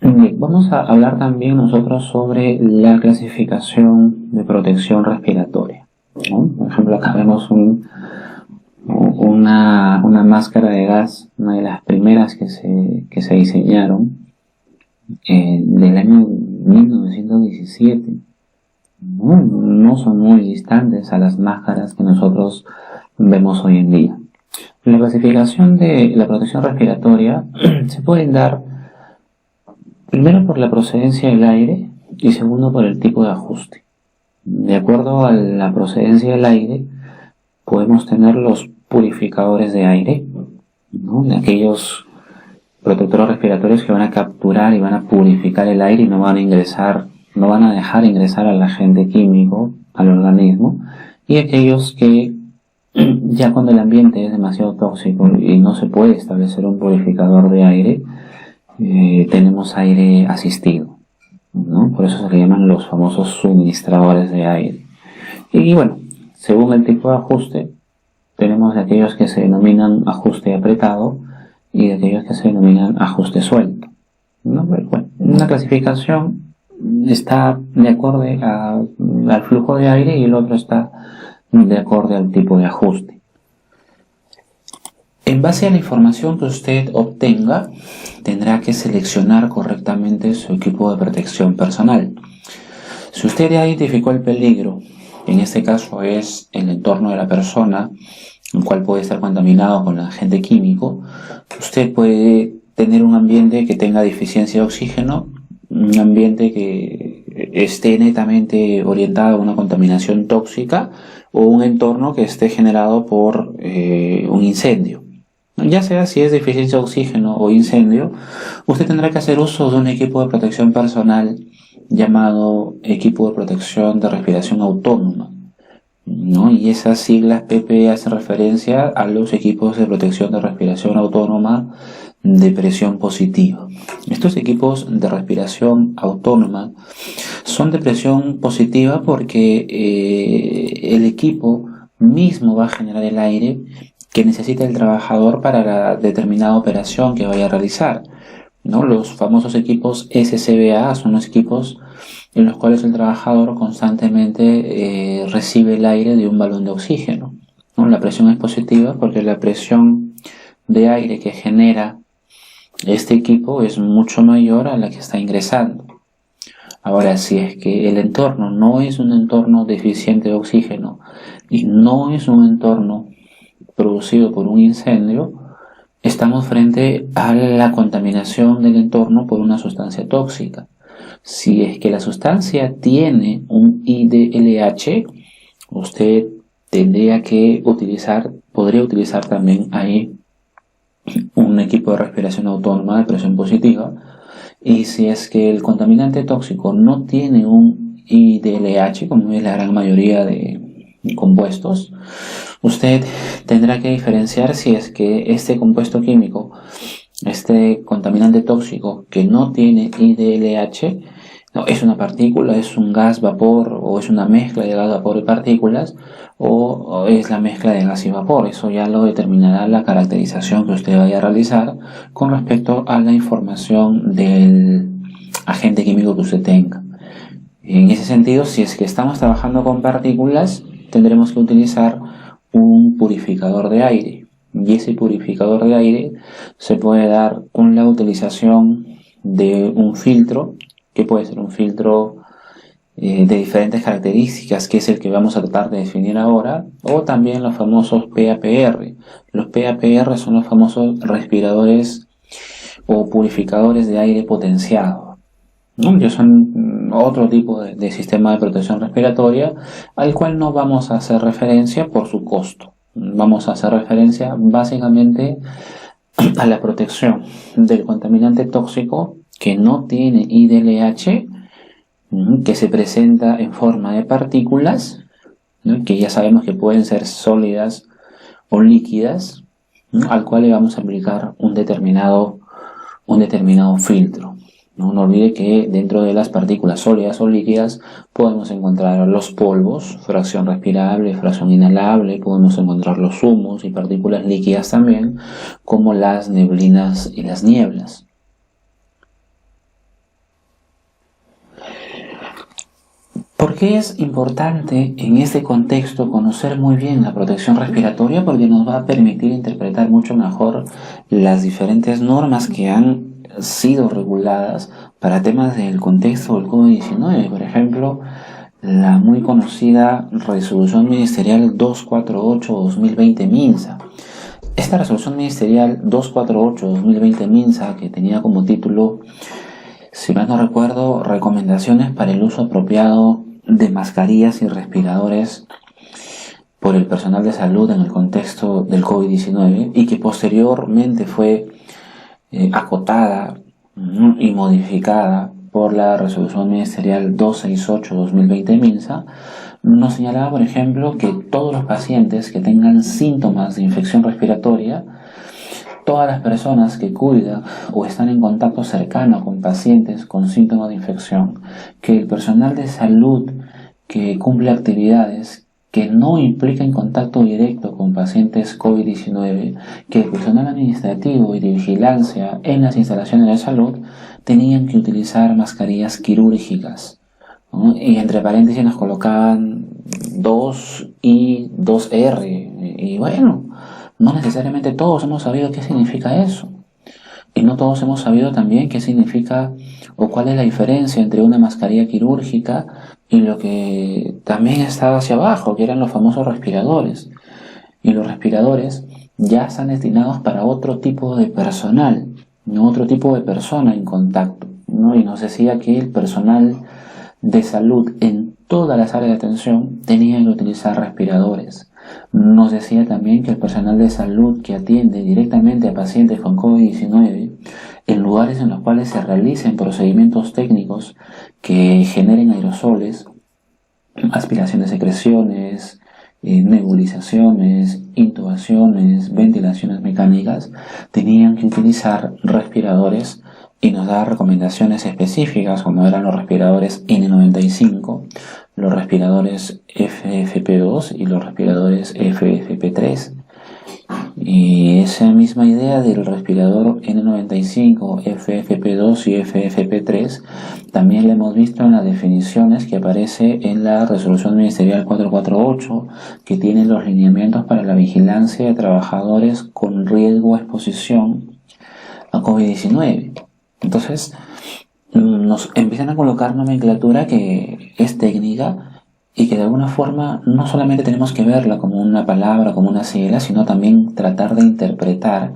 Bien, vamos a hablar también nosotros sobre la clasificación de protección respiratoria, ¿no? Por ejemplo, acá vemos una máscara de gas, una de las primeras que se diseñaron del año 1917. No son muy distantes a las máscaras que nosotros vemos hoy en día. La clasificación de la protección respiratoria se pueden dar primero por la procedencia del aire y segundo por el tipo de ajuste. De acuerdo a la procedencia del aire, podemos tener los purificadores de aire, ¿no? De aquellos protectores respiratorios que van a capturar y van a purificar el aire y no van a dejar ingresar al agente químico al organismo, y aquellos que ya cuando el ambiente es demasiado tóxico y no se puede establecer un purificador de aire, tenemos aire asistido, ¿no? Por eso se le llaman los famosos suministradores de aire. Y bueno, según el tipo de ajuste, tenemos de aquellos que se denominan ajuste apretado y de aquellos que se denominan ajuste suelto, ¿no? Bueno, una clasificación está de acuerdo al flujo de aire y el otro está de acuerdo al tipo de ajuste. En base a la información que usted obtenga, tendrá que seleccionar correctamente su equipo de protección personal. Si usted ya identificó el peligro, en este caso es el entorno de la persona, el cual puede estar contaminado con agente químico, usted puede tener un ambiente que tenga deficiencia de oxígeno, un ambiente que esté netamente orientado a una contaminación tóxica o un entorno que esté generado por un incendio. Ya sea si es deficiencia de oxígeno o incendio, usted tendrá que hacer uso de un equipo de protección personal llamado equipo de protección de respiración autónoma, ¿no? Y esas siglas PPE hacen referencia a los equipos de protección de respiración autónoma de presión positiva. Estos equipos de respiración autónoma son de presión positiva porque el equipo mismo va a generar el aire que necesita el trabajador para la determinada operación que vaya a realizar, ¿no? Los famosos equipos SCBA son los equipos en los cuales el trabajador constantemente recibe el aire de un balón de oxígeno, ¿no? La presión es positiva porque la presión de aire que genera este equipo es mucho mayor a la que está ingresando. Ahora, si es que el entorno no es un entorno deficiente de oxígeno y no es un entorno producido por un incendio, estamos frente a la contaminación del entorno por una sustancia tóxica. Si es que la sustancia tiene un IDLH, usted podría utilizar también ahí un equipo de respiración autónoma de presión positiva. Y si es que el contaminante tóxico no tiene un IDLH, como es la gran mayoría de compuestos, usted tendrá que diferenciar si es que este compuesto químico, este contaminante tóxico que no tiene IDLH, no, es una partícula, es un gas, vapor, o es una mezcla de gas, vapor y partículas, o es la mezcla de gas y vapor. Eso ya lo determinará la caracterización que usted vaya a realizar con respecto a la información del agente químico que usted tenga. En ese sentido, si es que estamos trabajando con partículas, tendremos que utilizar un purificador de aire, y ese purificador de aire se puede dar con la utilización de un filtro, que puede ser un filtro de diferentes características, que es el que vamos a tratar de definir ahora, o también los famosos PAPR. Los PAPR son los famosos respiradores o purificadores de aire potenciado, ¿no? Que son otro tipo de sistema de protección respiratoria al cual no vamos a hacer referencia por su costo. Vamos a hacer referencia básicamente a la protección del contaminante tóxico que no tiene IDLH, que se presenta en forma de partículas, ¿no? Que ya sabemos que pueden ser sólidas o líquidas, ¿no? Al cual le vamos a aplicar un determinado filtro. No olvide que dentro de las partículas sólidas o líquidas podemos encontrar los polvos, fracción respirable, fracción inhalable, podemos encontrar los humos y partículas líquidas también, como las neblinas y las nieblas. ¿Por qué es importante en este contexto conocer muy bien la protección respiratoria? Porque nos va a permitir interpretar mucho mejor las diferentes normas que han sido reguladas para temas del contexto del COVID-19. Por ejemplo, la muy conocida Resolución Ministerial 248-2020 MINSA. Esta Resolución Ministerial 248-2020 MINSA, que tenía como título, si mal no recuerdo, recomendaciones para el uso apropiado de mascarillas y respiradores por el personal de salud en el contexto del COVID-19, y que posteriormente fue acotada y modificada por la Resolución Ministerial 268-2020 MINSA, nos señalaba, por ejemplo, que todos los pacientes que tengan síntomas de infección respiratoria todas las personas que cuidan o están en contacto cercano con pacientes con síntomas de infección, que el personal de salud que cumple actividades que no impliquen contacto directo con pacientes COVID-19, que el personal administrativo y de vigilancia en las instalaciones de salud tenían que utilizar mascarillas quirúrgicas, ¿no? Y entre paréntesis nos colocaban 2 y 2R, y bueno, no necesariamente todos hemos sabido qué significa eso. Y no todos hemos sabido también qué significa o cuál es la diferencia entre una mascarilla quirúrgica y lo que también estaba hacia abajo, que eran los famosos respiradores. Y los respiradores ya están destinados para otro tipo de personal, no otro tipo de persona en contacto, ¿no? Y nos decía que el personal de salud en todas las áreas de atención tenía que utilizar respiradores. Nos decía también que el personal de salud que atiende directamente a pacientes con COVID-19 en lugares en los cuales se realicen procedimientos técnicos que generen aerosoles, aspiración de secreciones, nebulizaciones, intubaciones, ventilaciones mecánicas, tenían que utilizar respiradores y nos da recomendaciones específicas como eran los respiradores N95, los respiradores FFP2 y los respiradores FFP3. Y esa misma idea del respirador N95, FFP2 y FFP3 también la hemos visto en las definiciones que aparece en la resolución ministerial 448, que tiene los lineamientos para la vigilancia de trabajadores con riesgo de exposición a COVID-19. Entonces nos empiezan a colocar nomenclatura que es técnica y que de alguna forma no solamente tenemos que verla como una palabra, como una sigla, sino también tratar de interpretar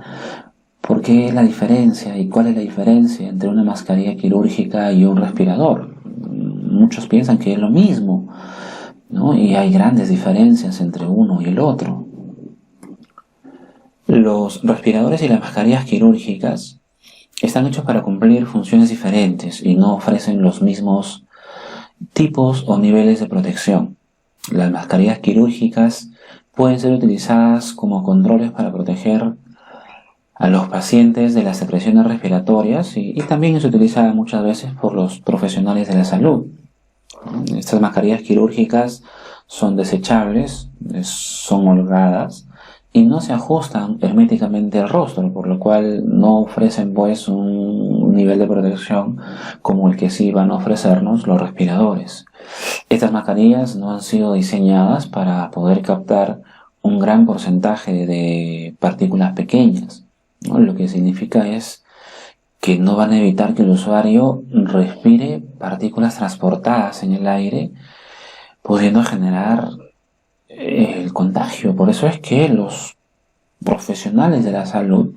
por qué es la diferencia y cuál es la diferencia entre una mascarilla quirúrgica y un respirador. Muchos piensan que es lo mismo, ¿no? Y hay grandes diferencias entre uno y el otro. Los respiradores y las mascarillas quirúrgicas están hechos para cumplir funciones diferentes y no ofrecen los mismos tipos o niveles de protección. Las mascarillas quirúrgicas pueden ser utilizadas como controles para proteger a los pacientes de las secreciones respiratorias y también es utilizada muchas veces por los profesionales de la salud. Estas mascarillas quirúrgicas son desechables, son holgadas y no se ajustan herméticamente al rostro, por lo cual no ofrecen pues un nivel de protección como el que sí van a ofrecernos los respiradores. Estas mascarillas no han sido diseñadas para poder captar un gran porcentaje de partículas pequeñas, ¿no? Lo que significa es que no van a evitar que el usuario respire partículas transportadas en el aire, pudiendo generar el contagio. Por eso es que los profesionales de la salud,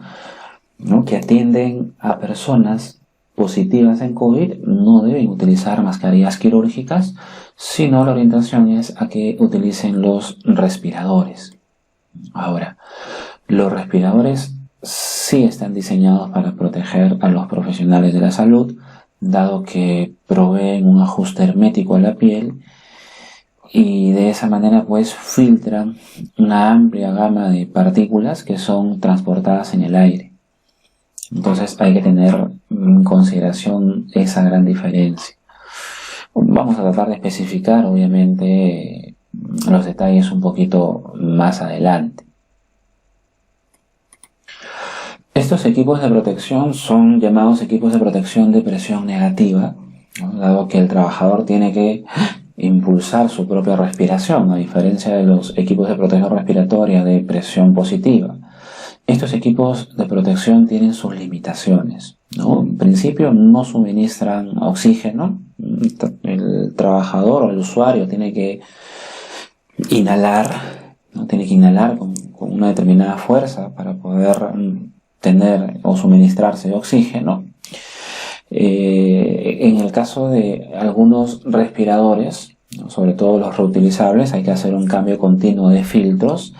¿no?, que atienden a personas positivas en COVID no deben utilizar mascarillas quirúrgicas, sino la orientación es a que utilicen los respiradores. Ahora, los respiradores sí están diseñados para proteger a los profesionales de la salud, dado que proveen un ajuste hermético a la piel y de esa manera pues filtran una amplia gama de partículas que son transportadas en el aire. Entonces hay que tener en consideración esa gran diferencia. Vamos a tratar de especificar obviamente los detalles un poquito más adelante. Estos equipos de protección son llamados equipos de protección de presión negativa, ¿no?, dado que el trabajador tiene que impulsar su propia respiración, a diferencia de los equipos de protección respiratoria de presión positiva. Estos equipos de protección tienen sus limitaciones, ¿no? En principio no suministran oxígeno. El trabajador o el usuario tiene que inhalar, ¿no? Tiene que inhalar con una determinada fuerza para poder tener o suministrarse de oxígeno. En el caso de algunos respiradores, ¿no?, sobre todo los reutilizables, hay que hacer un cambio continuo de filtros.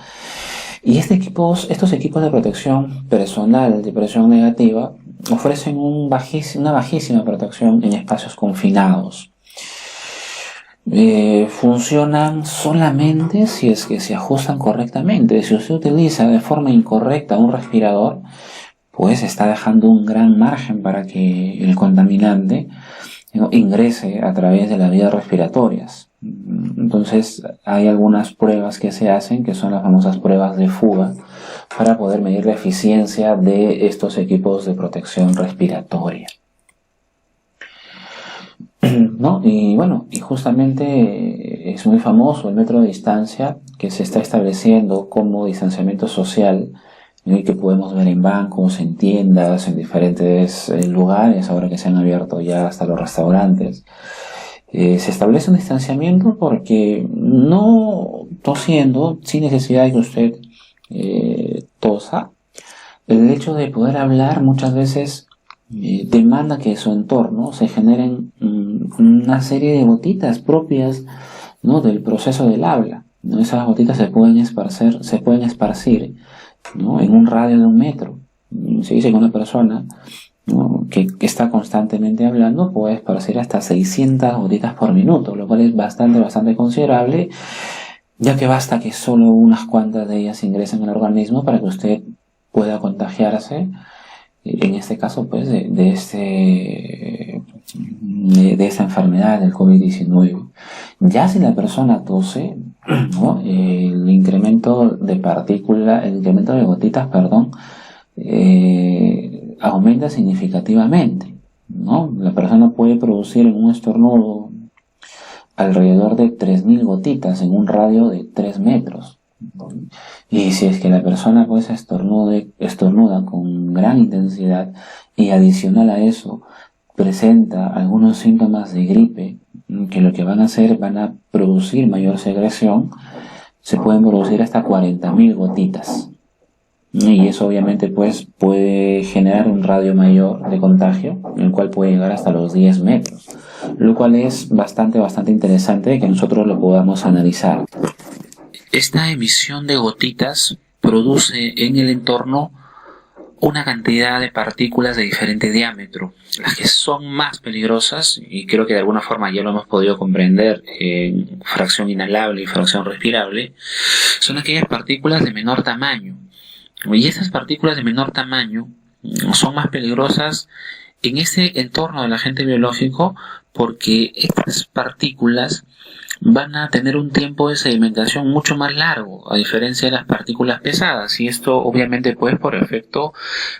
Y estos equipos de protección personal de presión negativa ofrecen una bajísima protección en espacios confinados. Funcionan solamente si es que se ajustan correctamente. Si usted utiliza de forma incorrecta un respirador, pues está dejando un gran margen para que el contaminante ingrese a través de las vías respiratorias. Entonces hay algunas pruebas que se hacen, que son las famosas pruebas de fuga, para poder medir la eficiencia de estos equipos de protección respiratoria. ¿No? Y bueno, y justamente es muy famoso el metro de distancia que se está estableciendo como distanciamiento social, y que podemos ver en bancos, en tiendas, en diferentes lugares, ahora que se han abierto ya hasta los restaurantes. Se establece un distanciamiento porque no tosiendo, sin necesidad de que usted tosa, el hecho de poder hablar muchas veces demanda que en su entorno se generen una serie de gotitas propias, ¿no?, del proceso del habla, ¿no? Esas gotitas se pueden esparcir, ¿no?, en un radio de 1 metro. Se dice que una persona, ¿no?, que está constantemente hablando puede esparcir hasta 600 gotitas por minuto, lo cual es bastante considerable, ya que basta que solo unas cuantas de ellas ingresen al organismo para que usted pueda contagiarse, en este caso pues de esta enfermedad del COVID-19. Ya si la persona tose, ¿no?, el incremento de gotitas, aumenta significativamente, ¿no? La persona puede producir en un estornudo alrededor de 3.000 gotitas en un radio de 3 metros. Y si es que la persona pues estornuda con gran intensidad y adicional a eso presenta algunos síntomas de gripe, que lo que van a producir mayor secreción, se pueden producir hasta 40.000 gotitas. Y eso obviamente pues puede generar un radio mayor de contagio, el cual puede llegar hasta los 10 metros, lo cual es bastante interesante que nosotros lo podamos analizar. Esta emisión de gotitas produce en el entorno una cantidad de partículas de diferente diámetro. Las que son más peligrosas, y creo que de alguna forma ya lo hemos podido comprender en fracción inhalable y fracción respirable, son aquellas partículas de menor tamaño. Y esas partículas de menor tamaño son más peligrosas en ese entorno del agente biológico porque estas partículas van a tener un tiempo de sedimentación mucho más largo, a diferencia de las partículas pesadas, y esto obviamente pues por efecto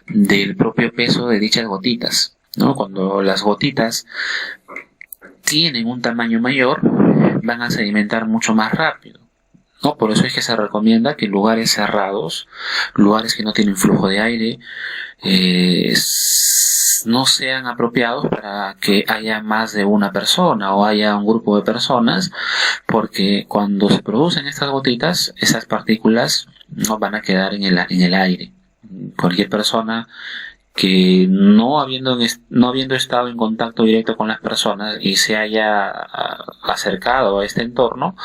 del propio peso de dichas gotitas, ¿no? Cuando las gotitas tienen un tamaño mayor, van a sedimentar mucho más rápido, ¿no? Por eso es que se recomienda que en lugares cerrados, lugares que no tienen flujo de aire, no sean apropiados para que haya más de una persona o haya un grupo de personas, porque cuando se producen estas gotitas, esas partículas no van a quedar en el aire. Cualquier persona que no habiendo estado en contacto directo con las personas y se haya acercado a este entorno,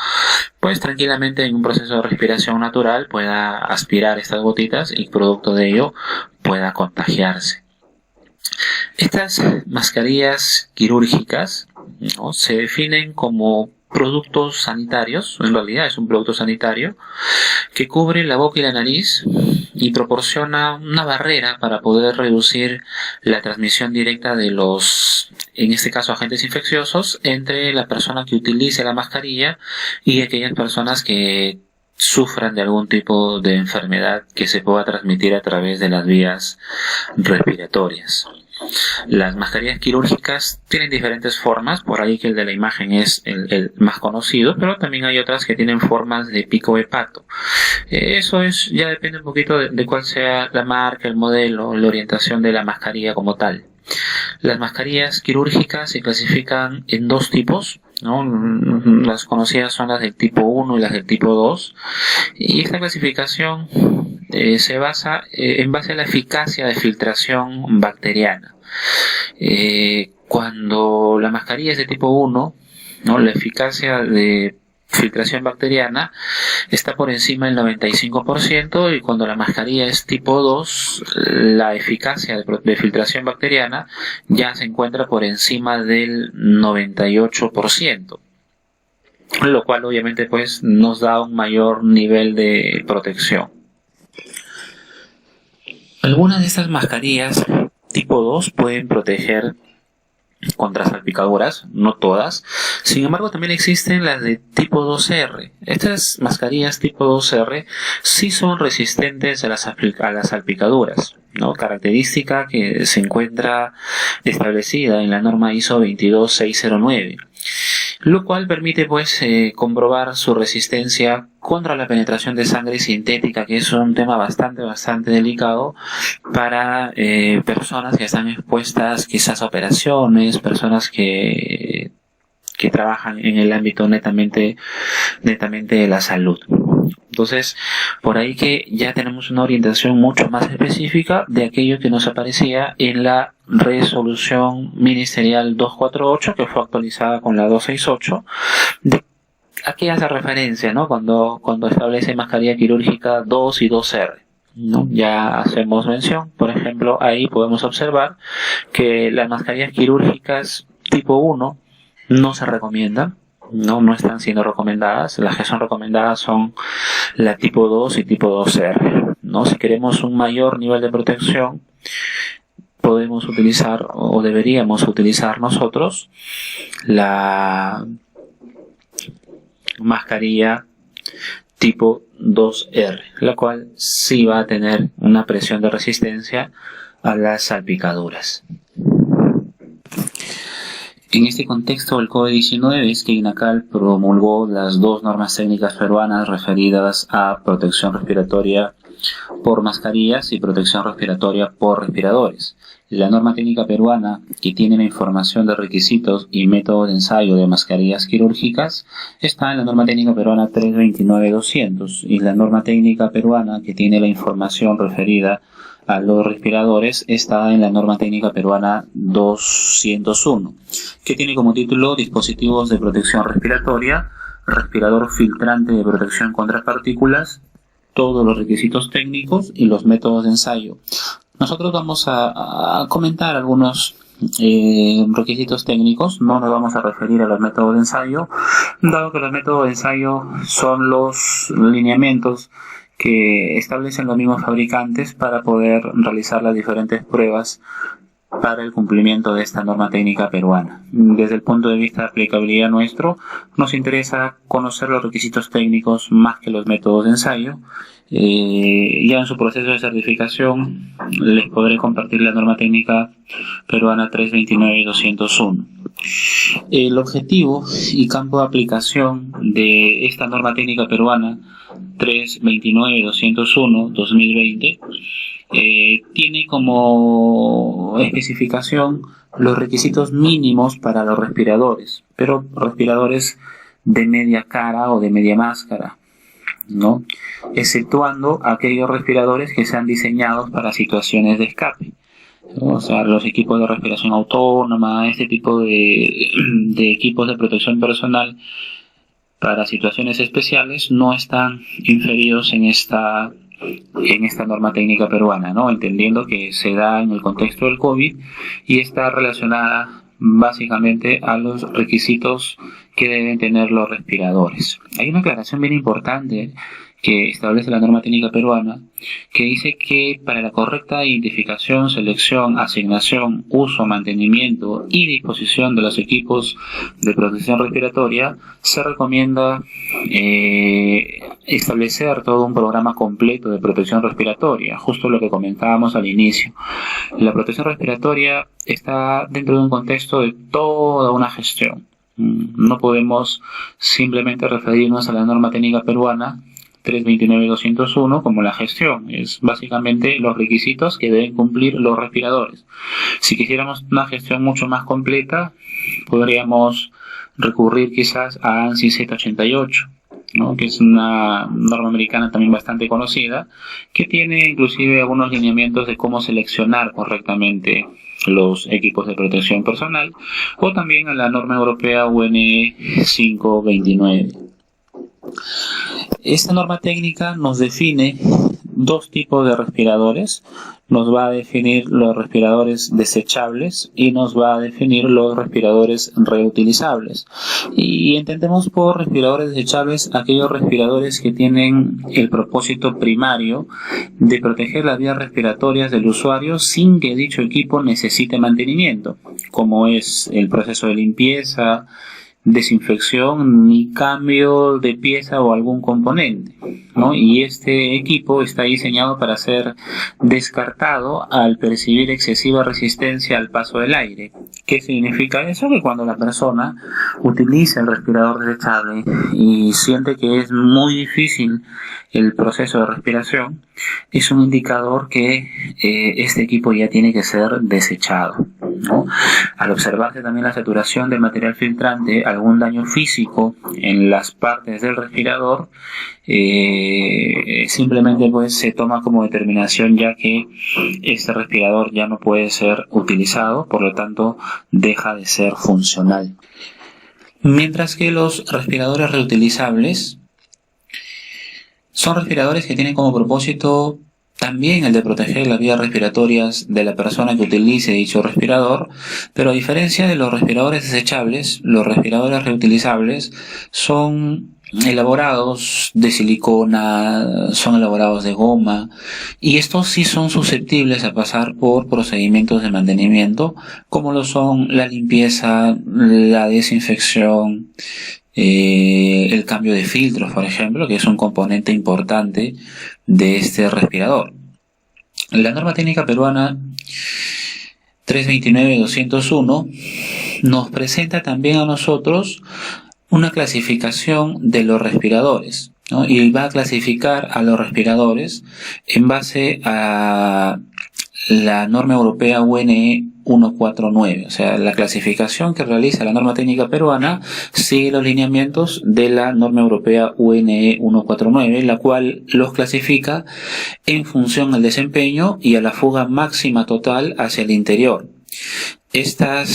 pues tranquilamente en un proceso de respiración natural pueda aspirar estas gotitas y producto de ello pueda contagiarse. Estas mascarillas quirúrgicas, ¿no?, se definen como productos sanitarios. En realidad es un producto sanitario que cubre la boca y la nariz y proporciona una barrera para poder reducir la transmisión directa de los, en este caso, agentes infecciosos entre la persona que utilice la mascarilla y aquellas personas que sufran de algún tipo de enfermedad que se pueda transmitir a través de las vías respiratorias. Las mascarillas quirúrgicas tienen diferentes formas, por ahí que el de la imagen es el más conocido, pero también hay otras que tienen formas de pico de pato. Eso ya depende un poquito de cuál sea la marca, el modelo, la orientación de la mascarilla como tal. Las mascarillas quirúrgicas se clasifican en 2 tipos, ¿no? Las conocidas son las del tipo 1 y las del tipo 2, y esta clasificación se basa en base a la eficacia de filtración bacteriana. Cuando la mascarilla es de tipo 1, ¿no?, la eficacia de filtración bacteriana está por encima del 95%, y cuando la mascarilla es tipo 2, la eficacia de filtración bacteriana ya se encuentra por encima del 98%, lo cual obviamente pues nos da un mayor nivel de protección. Algunas de estas mascarillas tipo 2 pueden proteger contra salpicaduras, no todas. Sin embargo, también existen las de tipo 2R. Estas mascarillas tipo 2R sí son resistentes a las salpicaduras, ¿no? Característica que se encuentra establecida en la norma ISO 22609. Lo cual permite comprobar su resistencia contra la penetración de sangre sintética, que es un tema bastante delicado para personas que están expuestas quizás a operaciones, personas que trabajan en el ámbito netamente de la salud. Entonces, por ahí que ya tenemos una orientación mucho más específica de aquello que nos aparecía en la resolución ministerial 248, que fue actualizada con la 268, de aquí hace referencia, ¿no? Cuando establece mascarilla quirúrgica 2 y 2R, ¿no? Ya hacemos mención, por ejemplo, ahí podemos observar que las mascarillas quirúrgicas tipo 1 no se recomiendan, no están siendo recomendadas. Las que son recomendadas son la tipo 2 y tipo 2R, ¿no? Si queremos un mayor nivel de protección, podemos utilizar o deberíamos utilizar nosotros la mascarilla tipo 2R, la cual sí va a tener una presión de resistencia a las salpicaduras. En este contexto, el COVID-19 es que INACAL promulgó las dos normas técnicas peruanas referidas a protección respiratoria por mascarillas y protección respiratoria por respiradores. La norma técnica peruana, que tiene la información de requisitos y método de ensayo de mascarillas quirúrgicas, está en la norma técnica peruana 329-200, y la norma técnica peruana, que tiene la información referida a los respiradores, está en la norma técnica peruana 201, que tiene como título dispositivos de protección respiratoria, respirador filtrante de protección contra partículas, todos los requisitos técnicos y los métodos de ensayo. Nosotros vamos a comentar algunos requisitos técnicos, no nos vamos a referir a los métodos de ensayo, dado que los métodos de ensayo son los lineamientos que establecen los mismos fabricantes para poder realizar las diferentes pruebas para el cumplimiento de esta norma técnica peruana. Desde el punto de vista de aplicabilidad nuestro, nos interesa conocer los requisitos técnicos más que los métodos de ensayo. Ya en su proceso de certificación les podré compartir la norma técnica peruana 329 y 201. El objetivo y campo de aplicación de esta norma técnica peruana 329-201-2020 tiene como especificación los requisitos mínimos para los respiradores, pero respiradores de media cara o de media máscara, ¿no? Exceptuando aquellos respiradores que sean diseñados para situaciones de escape. O sea, los equipos de respiración autónoma, este tipo de equipos de protección personal para situaciones especiales no están inferidos en esta norma técnica peruana, ¿no? Entendiendo que se da en el contexto del COVID y está relacionada básicamente a los requisitos que deben tener los respiradores. Hay una aclaración bien importante que establece la norma técnica peruana, que dice que para la correcta identificación, selección, asignación, uso, mantenimiento y disposición de los equipos de protección respiratoria, se recomienda establecer todo un programa completo de protección respiratoria, justo lo que comentábamos al inicio. La protección respiratoria está dentro de un contexto de toda una gestión. No podemos simplemente referirnos a la norma técnica peruana 329-201 como la gestión, es básicamente los requisitos que deben cumplir los respiradores. Si quisiéramos una gestión mucho más completa, podríamos recurrir quizás a ANSI Z88, ¿no? Que es una norma americana también bastante conocida, que tiene inclusive algunos lineamientos de cómo seleccionar correctamente los equipos de protección personal, o también a la norma europea UN 529. Esta norma técnica nos define dos tipos de respiradores. Nos va a definir los respiradores desechables y nos va a definir los respiradores reutilizables. Y entendemos por respiradores desechables aquellos respiradores que tienen el propósito primario de proteger las vías respiratorias del usuario sin que dicho equipo necesite mantenimiento, como es el proceso de limpieza, desinfección ni cambio de pieza o algún componente, ¿no? Y este equipo está diseñado para ser descartado al percibir excesiva resistencia al paso del aire. ¿Qué significa eso? Que cuando la persona utiliza el respirador desechable y siente que es muy difícil el proceso de respiración, es un indicador que este equipo ya tiene que ser desechado, ¿no? Al observarse también la saturación del material filtrante, algún daño físico en las partes del respirador, simplemente pues se toma como determinación ya que este respirador ya no puede ser utilizado, por lo tanto deja de ser funcional. Mientras que los respiradores reutilizables son respiradores que tienen como propósito también el de proteger las vías respiratorias de la persona que utilice dicho respirador, pero a diferencia de los respiradores desechables, los respiradores reutilizables son elaborados de silicona, son elaborados de goma, y estos sí son susceptibles a pasar por procedimientos de mantenimiento, como lo son la limpieza, la desinfección, el cambio de filtros, por ejemplo, que es un componente importante de este respirador. La norma técnica peruana 329-201 nos presenta también a nosotros una clasificación de los respiradores, ¿no? Y va a clasificar a los respiradores en base a la norma europea UNE 149, o sea, la clasificación que realiza la norma técnica peruana sigue los lineamientos de la norma europea UNE 149, la cual los clasifica en función al desempeño y a la fuga máxima total hacia el interior. Esta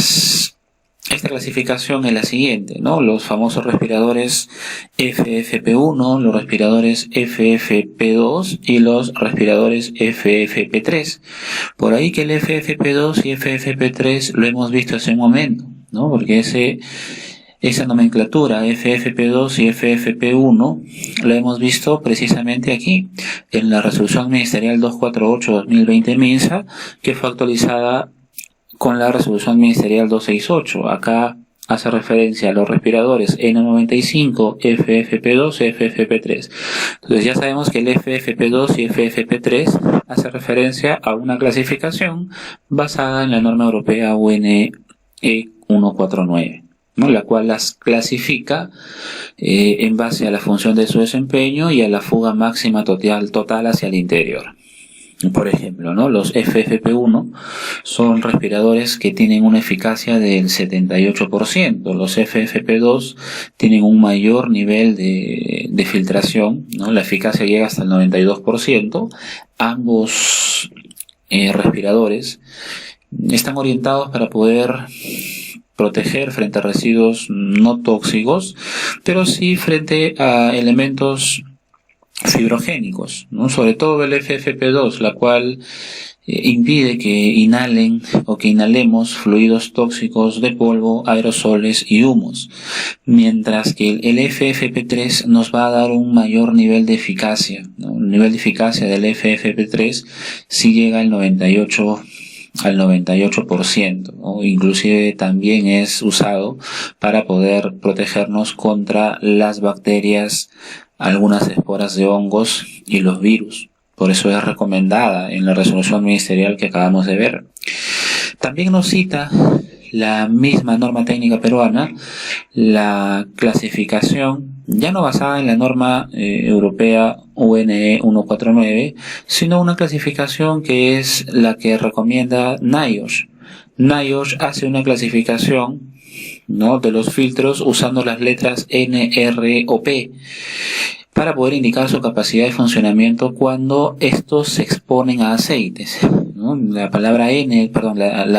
clasificación es la siguiente, ¿no? Los famosos respiradores FFP1, los respiradores FFP2 y los respiradores FFP3. Por ahí que el FFP2 y FFP3 lo hemos visto hace un momento, ¿no? Porque esa nomenclatura FFP2 y FFP1 la hemos visto precisamente aquí, en la resolución ministerial 248-2020 MINSA, que fue actualizada con la resolución ministerial 268. Acá hace referencia a los respiradores N95, FFP2 y FFP3. Entonces ya sabemos que el FFP2 y FFP3 hace referencia a una clasificación basada en la norma europea UNE 149, ¿no? La cual las clasifica en base a la función de su desempeño y a la fuga máxima total hacia el interior. Por ejemplo, ¿no? Los FFP1 son respiradores que tienen una eficacia del 78%. Los FFP2 tienen un mayor nivel de filtración, ¿no? La eficacia llega hasta el 92%. Ambos respiradores están orientados para poder proteger frente a residuos no tóxicos, pero sí frente a elementos fibrogénicos, ¿no? Sobre todo el FFP2, la cual impide que inhalen o que inhalemos fluidos tóxicos de polvo, aerosoles y humos, mientras que el FFP3 nos va a dar un mayor nivel de eficacia, ¿no? El nivel de eficacia del FFP3 sí llega al 98%, ¿no? Inclusive también es usado para poder protegernos contra las bacterias, algunas esporas de hongos y los virus. Por eso es recomendada en la resolución ministerial que acabamos de ver. También nos cita la misma norma técnica peruana la clasificación, ya no basada en la norma europea UNE 149, sino una clasificación que es la que recomienda NIOSH. NIOSH hace una clasificación, ¿no?, de los filtros usando las letras N, R o P para poder indicar su capacidad de funcionamiento cuando estos se exponen a aceites, ¿no? La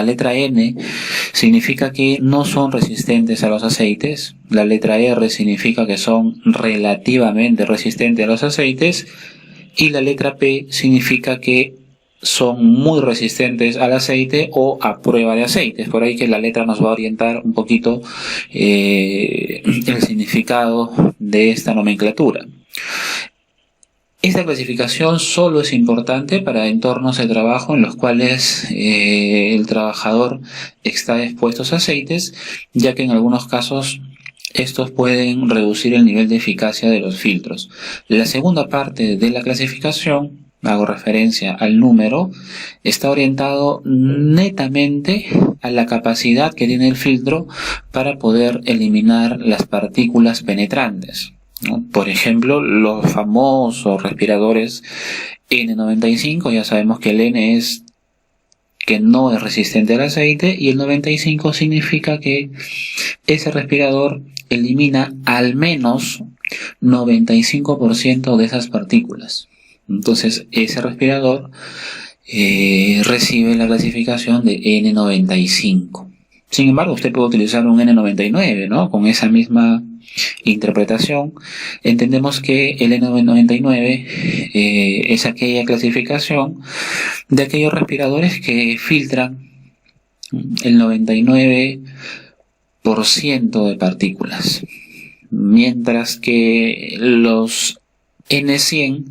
letra N significa que no son resistentes a los aceites, la letra R significa que son relativamente resistentes a los aceites, y la letra P significa que son muy resistentes al aceite o a prueba de aceites. Por ahí que la letra nos va a orientar un poquito el significado de esta nomenclatura. Esta clasificación solo es importante para entornos de trabajo en los cuales el trabajador está expuesto a aceites, ya que en algunos casos estos pueden reducir el nivel de eficacia de los filtros. La segunda parte de la clasificación, hago referencia al número, está orientado netamente a la capacidad que tiene el filtro para poder eliminar las partículas penetrantes, ¿no? Por ejemplo, los famosos respiradores N95, ya sabemos que el N es que no es resistente al aceite y el 95 significa que ese respirador elimina al menos 95% de esas partículas. Entonces ese respirador recibe la clasificación de N95. Sin embargo, usted puede utilizar un N99, ¿no? Con esa misma interpretación, entendemos que el N99 es aquella clasificación de aquellos respiradores que filtran el 99% de partículas, mientras que los N100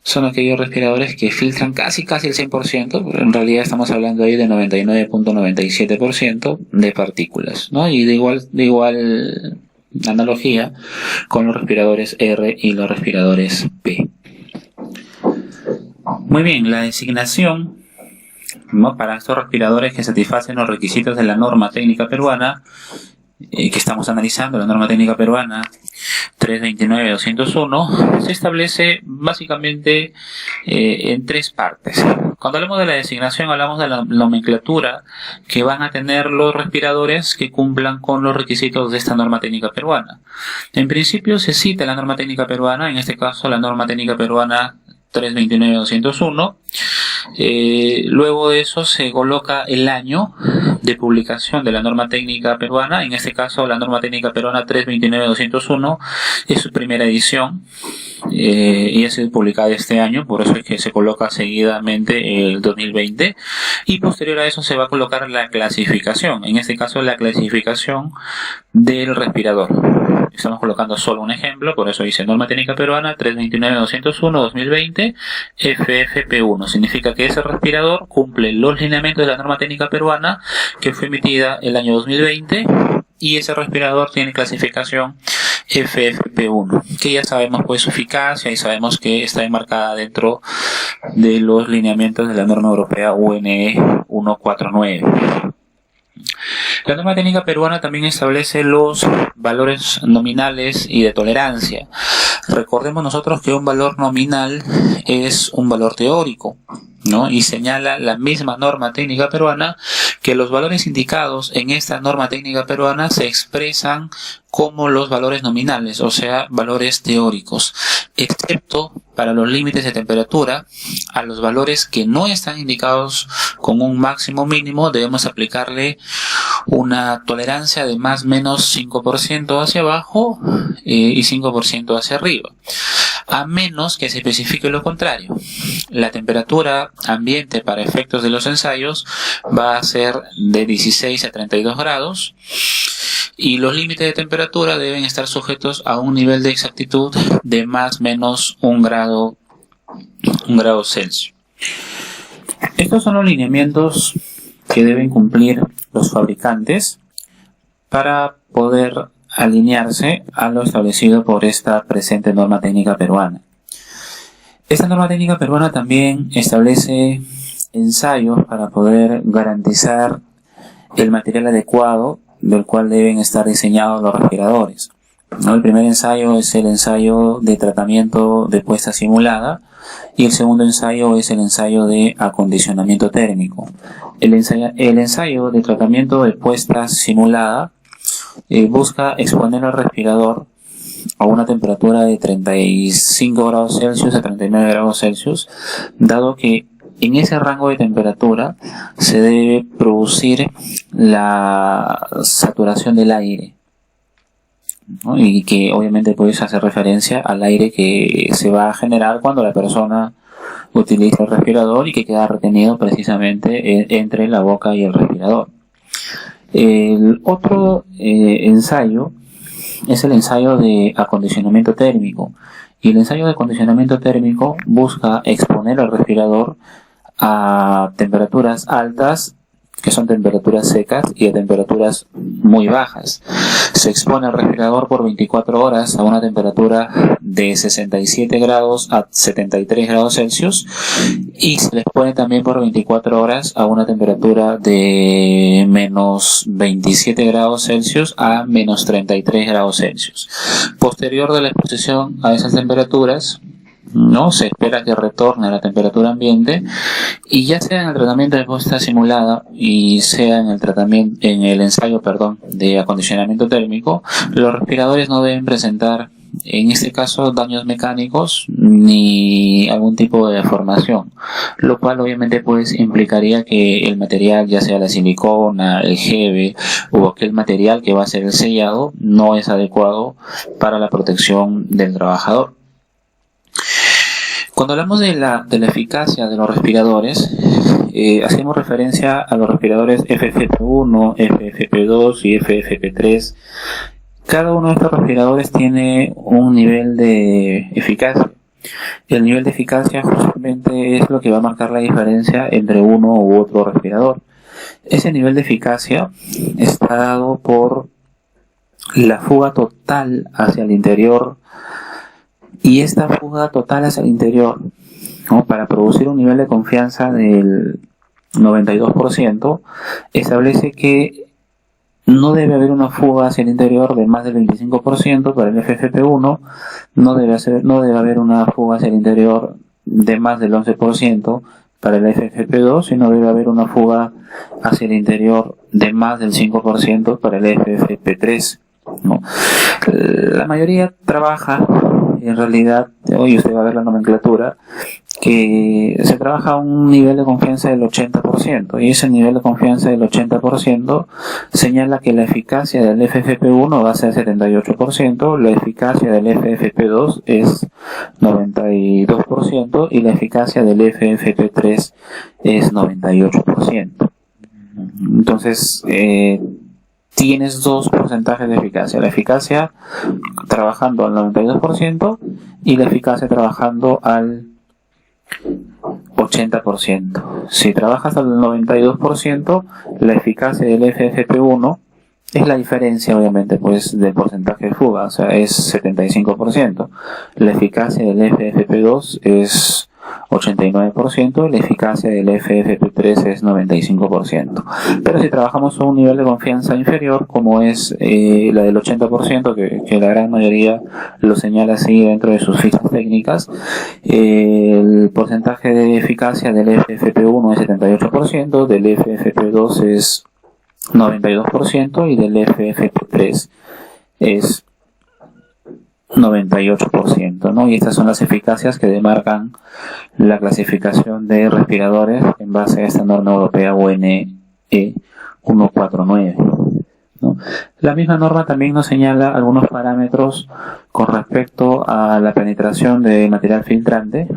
son aquellos respiradores que filtran casi el 100%, pero en realidad estamos hablando ahí de 99.97% de partículas, ¿no? Y de igual analogía con los respiradores R y los respiradores P. Muy bien, la designación, ¿no?, para estos respiradores que satisfacen los requisitos de la norma técnica peruana que estamos analizando, la norma técnica peruana 329-201, se establece básicamente en tres partes. Cuando hablamos de la designación, hablamos de la nomenclatura que van a tener los respiradores que cumplan con los requisitos de esta norma técnica peruana. En principio se cita la norma técnica peruana, en este caso la norma técnica peruana 329-201. Luego de eso se coloca el año de publicación de la norma técnica peruana, en este caso la norma técnica peruana 329-201 es su primera edición y ha sido publicada este año, por eso es que se coloca seguidamente el 2020, y posterior a eso se va a colocar la clasificación, en este caso la clasificación del respirador. Estamos colocando solo un ejemplo, por eso dice norma técnica peruana 329-201-2020 FFP1. Significa que ese respirador cumple los lineamientos de la norma técnica peruana que fue emitida el año 2020 y ese respirador tiene clasificación FFP1, que ya sabemos pues su eficacia y sabemos que está enmarcada dentro de los lineamientos de la norma europea UNE 149. La norma técnica peruana también establece los valores nominales y de tolerancia. Recordemos nosotros que un valor nominal es un valor teórico, ¿no? Y señala la misma norma técnica peruana que los valores indicados en esta norma técnica peruana se expresan como los valores nominales, o sea, valores teóricos, excepto para los límites de temperatura. A los valores que no están indicados con un máximo mínimo debemos aplicarle una tolerancia de más o menos 5% hacia abajo y 5% hacia arriba, a menos que se especifique lo contrario. La temperatura ambiente para efectos de los ensayos va a ser de 16 a 32 grados y los límites de temperatura deben estar sujetos a un nivel de exactitud de más o menos un grado Celsius. Estos son los lineamientos que deben cumplir los fabricantes para poder alinearse a lo establecido por esta presente norma técnica peruana. Esta norma técnica peruana también establece ensayos para poder garantizar el material adecuado del cual deben estar diseñados los respiradores, ¿no? El primer ensayo es el ensayo de tratamiento de puesta simulada y el segundo ensayo es el ensayo de acondicionamiento térmico. El ensayo de tratamiento de puesta simulada busca exponer al respirador a una temperatura de 35 grados Celsius a 39 grados Celsius, dado que en ese rango de temperatura se debe producir la saturación del aire. ¿no? Y que obviamente puedes hacer referencia al aire que se va a generar cuando la persona utiliza el respirador y que queda retenido precisamente entre la boca y el respirador. El otro ensayo es el ensayo de acondicionamiento térmico. Y el ensayo de acondicionamiento térmico busca exponer al respirador a temperaturas altas, que son temperaturas secas, y a temperaturas muy bajas. Se expone al respirador por 24 horas a una temperatura de 67 grados a 73 grados Celsius y se le expone también por 24 horas a una temperatura de menos 27 grados Celsius a menos 33 grados Celsius. Posterior de la exposición a esas temperaturas, ¿no? Se espera que retorne a la temperatura ambiente y ya sea en el tratamiento de puesta simulada y sea en el ensayo de acondicionamiento térmico, los respiradores no deben presentar, en este caso, daños mecánicos ni algún tipo de deformación, lo cual obviamente pues implicaría que el material, ya sea la silicona, el GEBE o aquel material que va a ser el sellado, no es adecuado para la protección del trabajador. Cuando hablamos de la eficacia de los respiradores, hacemos referencia a los respiradores FFP1, FFP2 y FFP3. Cada uno de estos respiradores tiene un nivel de eficacia. El nivel de eficacia justamente es lo que va a marcar la diferencia entre uno u otro respirador. Ese nivel de eficacia está dado por la fuga total hacia el interior. Y esta fuga total hacia el interior, ¿no? Para producir un nivel de confianza del 92%, establece que no debe haber una fuga hacia el interior de más del 25% para el FFP1, no debe haber una fuga hacia el interior de más del 11% para el FFP2 y no debe haber una fuga hacia el interior de más del 5% para el FFP3, ¿no? La mayoría trabaja, en realidad, hoy usted va a ver la nomenclatura, que se trabaja a un nivel de confianza del 80%, y ese nivel de confianza del 80% señala que la eficacia del FFP1 va a ser 78%, la eficacia del FFP2 es 92% y la eficacia del FFP3 es 98%. Entonces, tienes dos porcentajes de eficacia: la eficacia trabajando al 92% y la eficacia trabajando al 80%. Si trabajas al 92%, la eficacia del FFP1 es la diferencia, obviamente, pues del porcentaje de fuga, o sea, es 75%. La eficacia del FFP2 es 89% y la eficacia del FFP3 es 95%. Pero si trabajamos a un nivel de confianza inferior, como es la del 80%, que la gran mayoría lo señala así dentro de sus fichas técnicas, el porcentaje de eficacia del FFP1 es 78%, del FFP2 es 92% y del FFP3 es 98%, ¿no? Y estas son las eficacias que demarcan la clasificación de respiradores en base a esta norma europea UNE 149, ¿no? La misma norma también nos señala algunos parámetros con respecto a la penetración de material filtrante,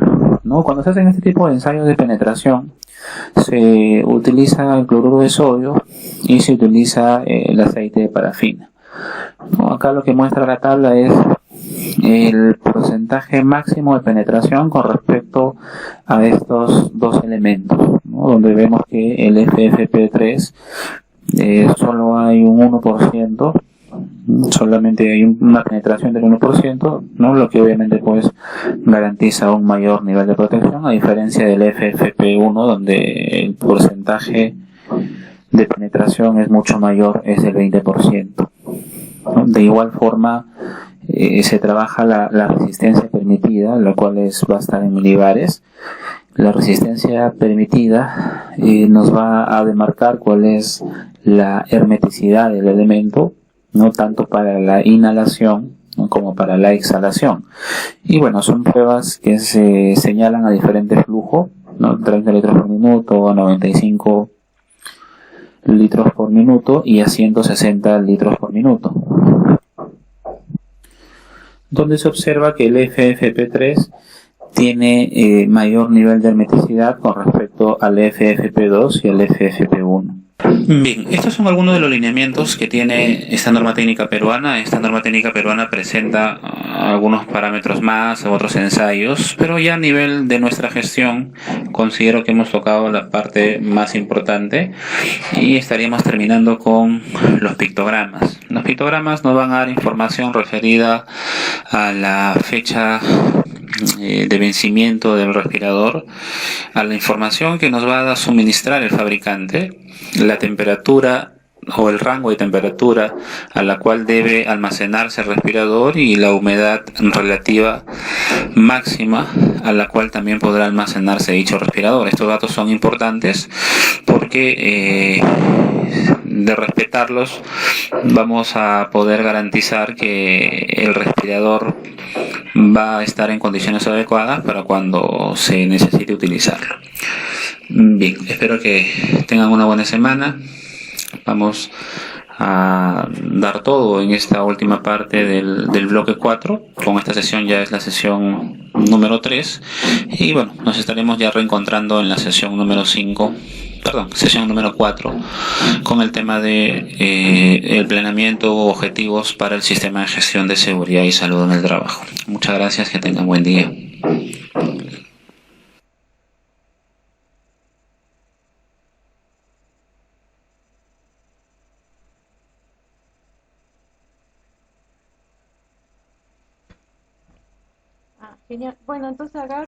¿no? Cuando se hacen este tipo de ensayos de penetración, se utiliza el cloruro de sodio y se utiliza el aceite de parafina, ¿no? Acá lo que muestra la tabla es el porcentaje máximo de penetración con respecto a estos dos elementos, ¿no? Donde vemos que el FFP3 solo hay un 1%, solamente hay una penetración del 1%, ¿no? Lo que obviamente pues garantiza un mayor nivel de protección, a diferencia del FFP1, donde el porcentaje de penetración es mucho mayor, es del 20%, ¿no? De igual forma, se trabaja la resistencia permitida, la cual va a estar en milibares. La resistencia permitida nos va a demarcar cuál es la hermeticidad del elemento, no tanto para la inhalación, ¿no?, como para la exhalación. Y bueno, son pruebas que se señalan a diferentes flujos, ¿no? 30 litros por minuto, a 95 litros por minuto y a 160 litros por minuto. donde se observa que el FFP3 tiene mayor nivel de hermeticidad con respecto al FFP2 y al FFP1. Bien, estos son algunos de los lineamientos que tiene esta norma técnica peruana. Esta norma técnica peruana presenta algunos parámetros más, otros ensayos, pero ya a nivel de nuestra gestión considero que hemos tocado la parte más importante y estaríamos terminando con los pictogramas. Los pictogramas nos van a dar información referida a la fecha de vencimiento del respirador, a la información que nos va a suministrar el fabricante, la temperatura o el rango de temperatura a la cual debe almacenarse el respirador y la humedad relativa máxima a la cual también podrá almacenarse dicho respirador. Estos datos son importantes porque de respetarlos vamos a poder garantizar que el respirador va a estar en condiciones adecuadas para cuando se necesite utilizarlo. Bien, espero que tengan una buena semana. Vamos a dar todo en esta última parte del bloque 4. Con esta sesión ya es la sesión número 3. Y bueno, nos estaremos ya reencontrando en la sesión número 5. Sesión número 4 con el tema de el planeamiento o objetivos para el sistema de gestión de seguridad y salud en el trabajo. Muchas gracias, que tengan buen día. Ah, genial. Bueno, entonces acá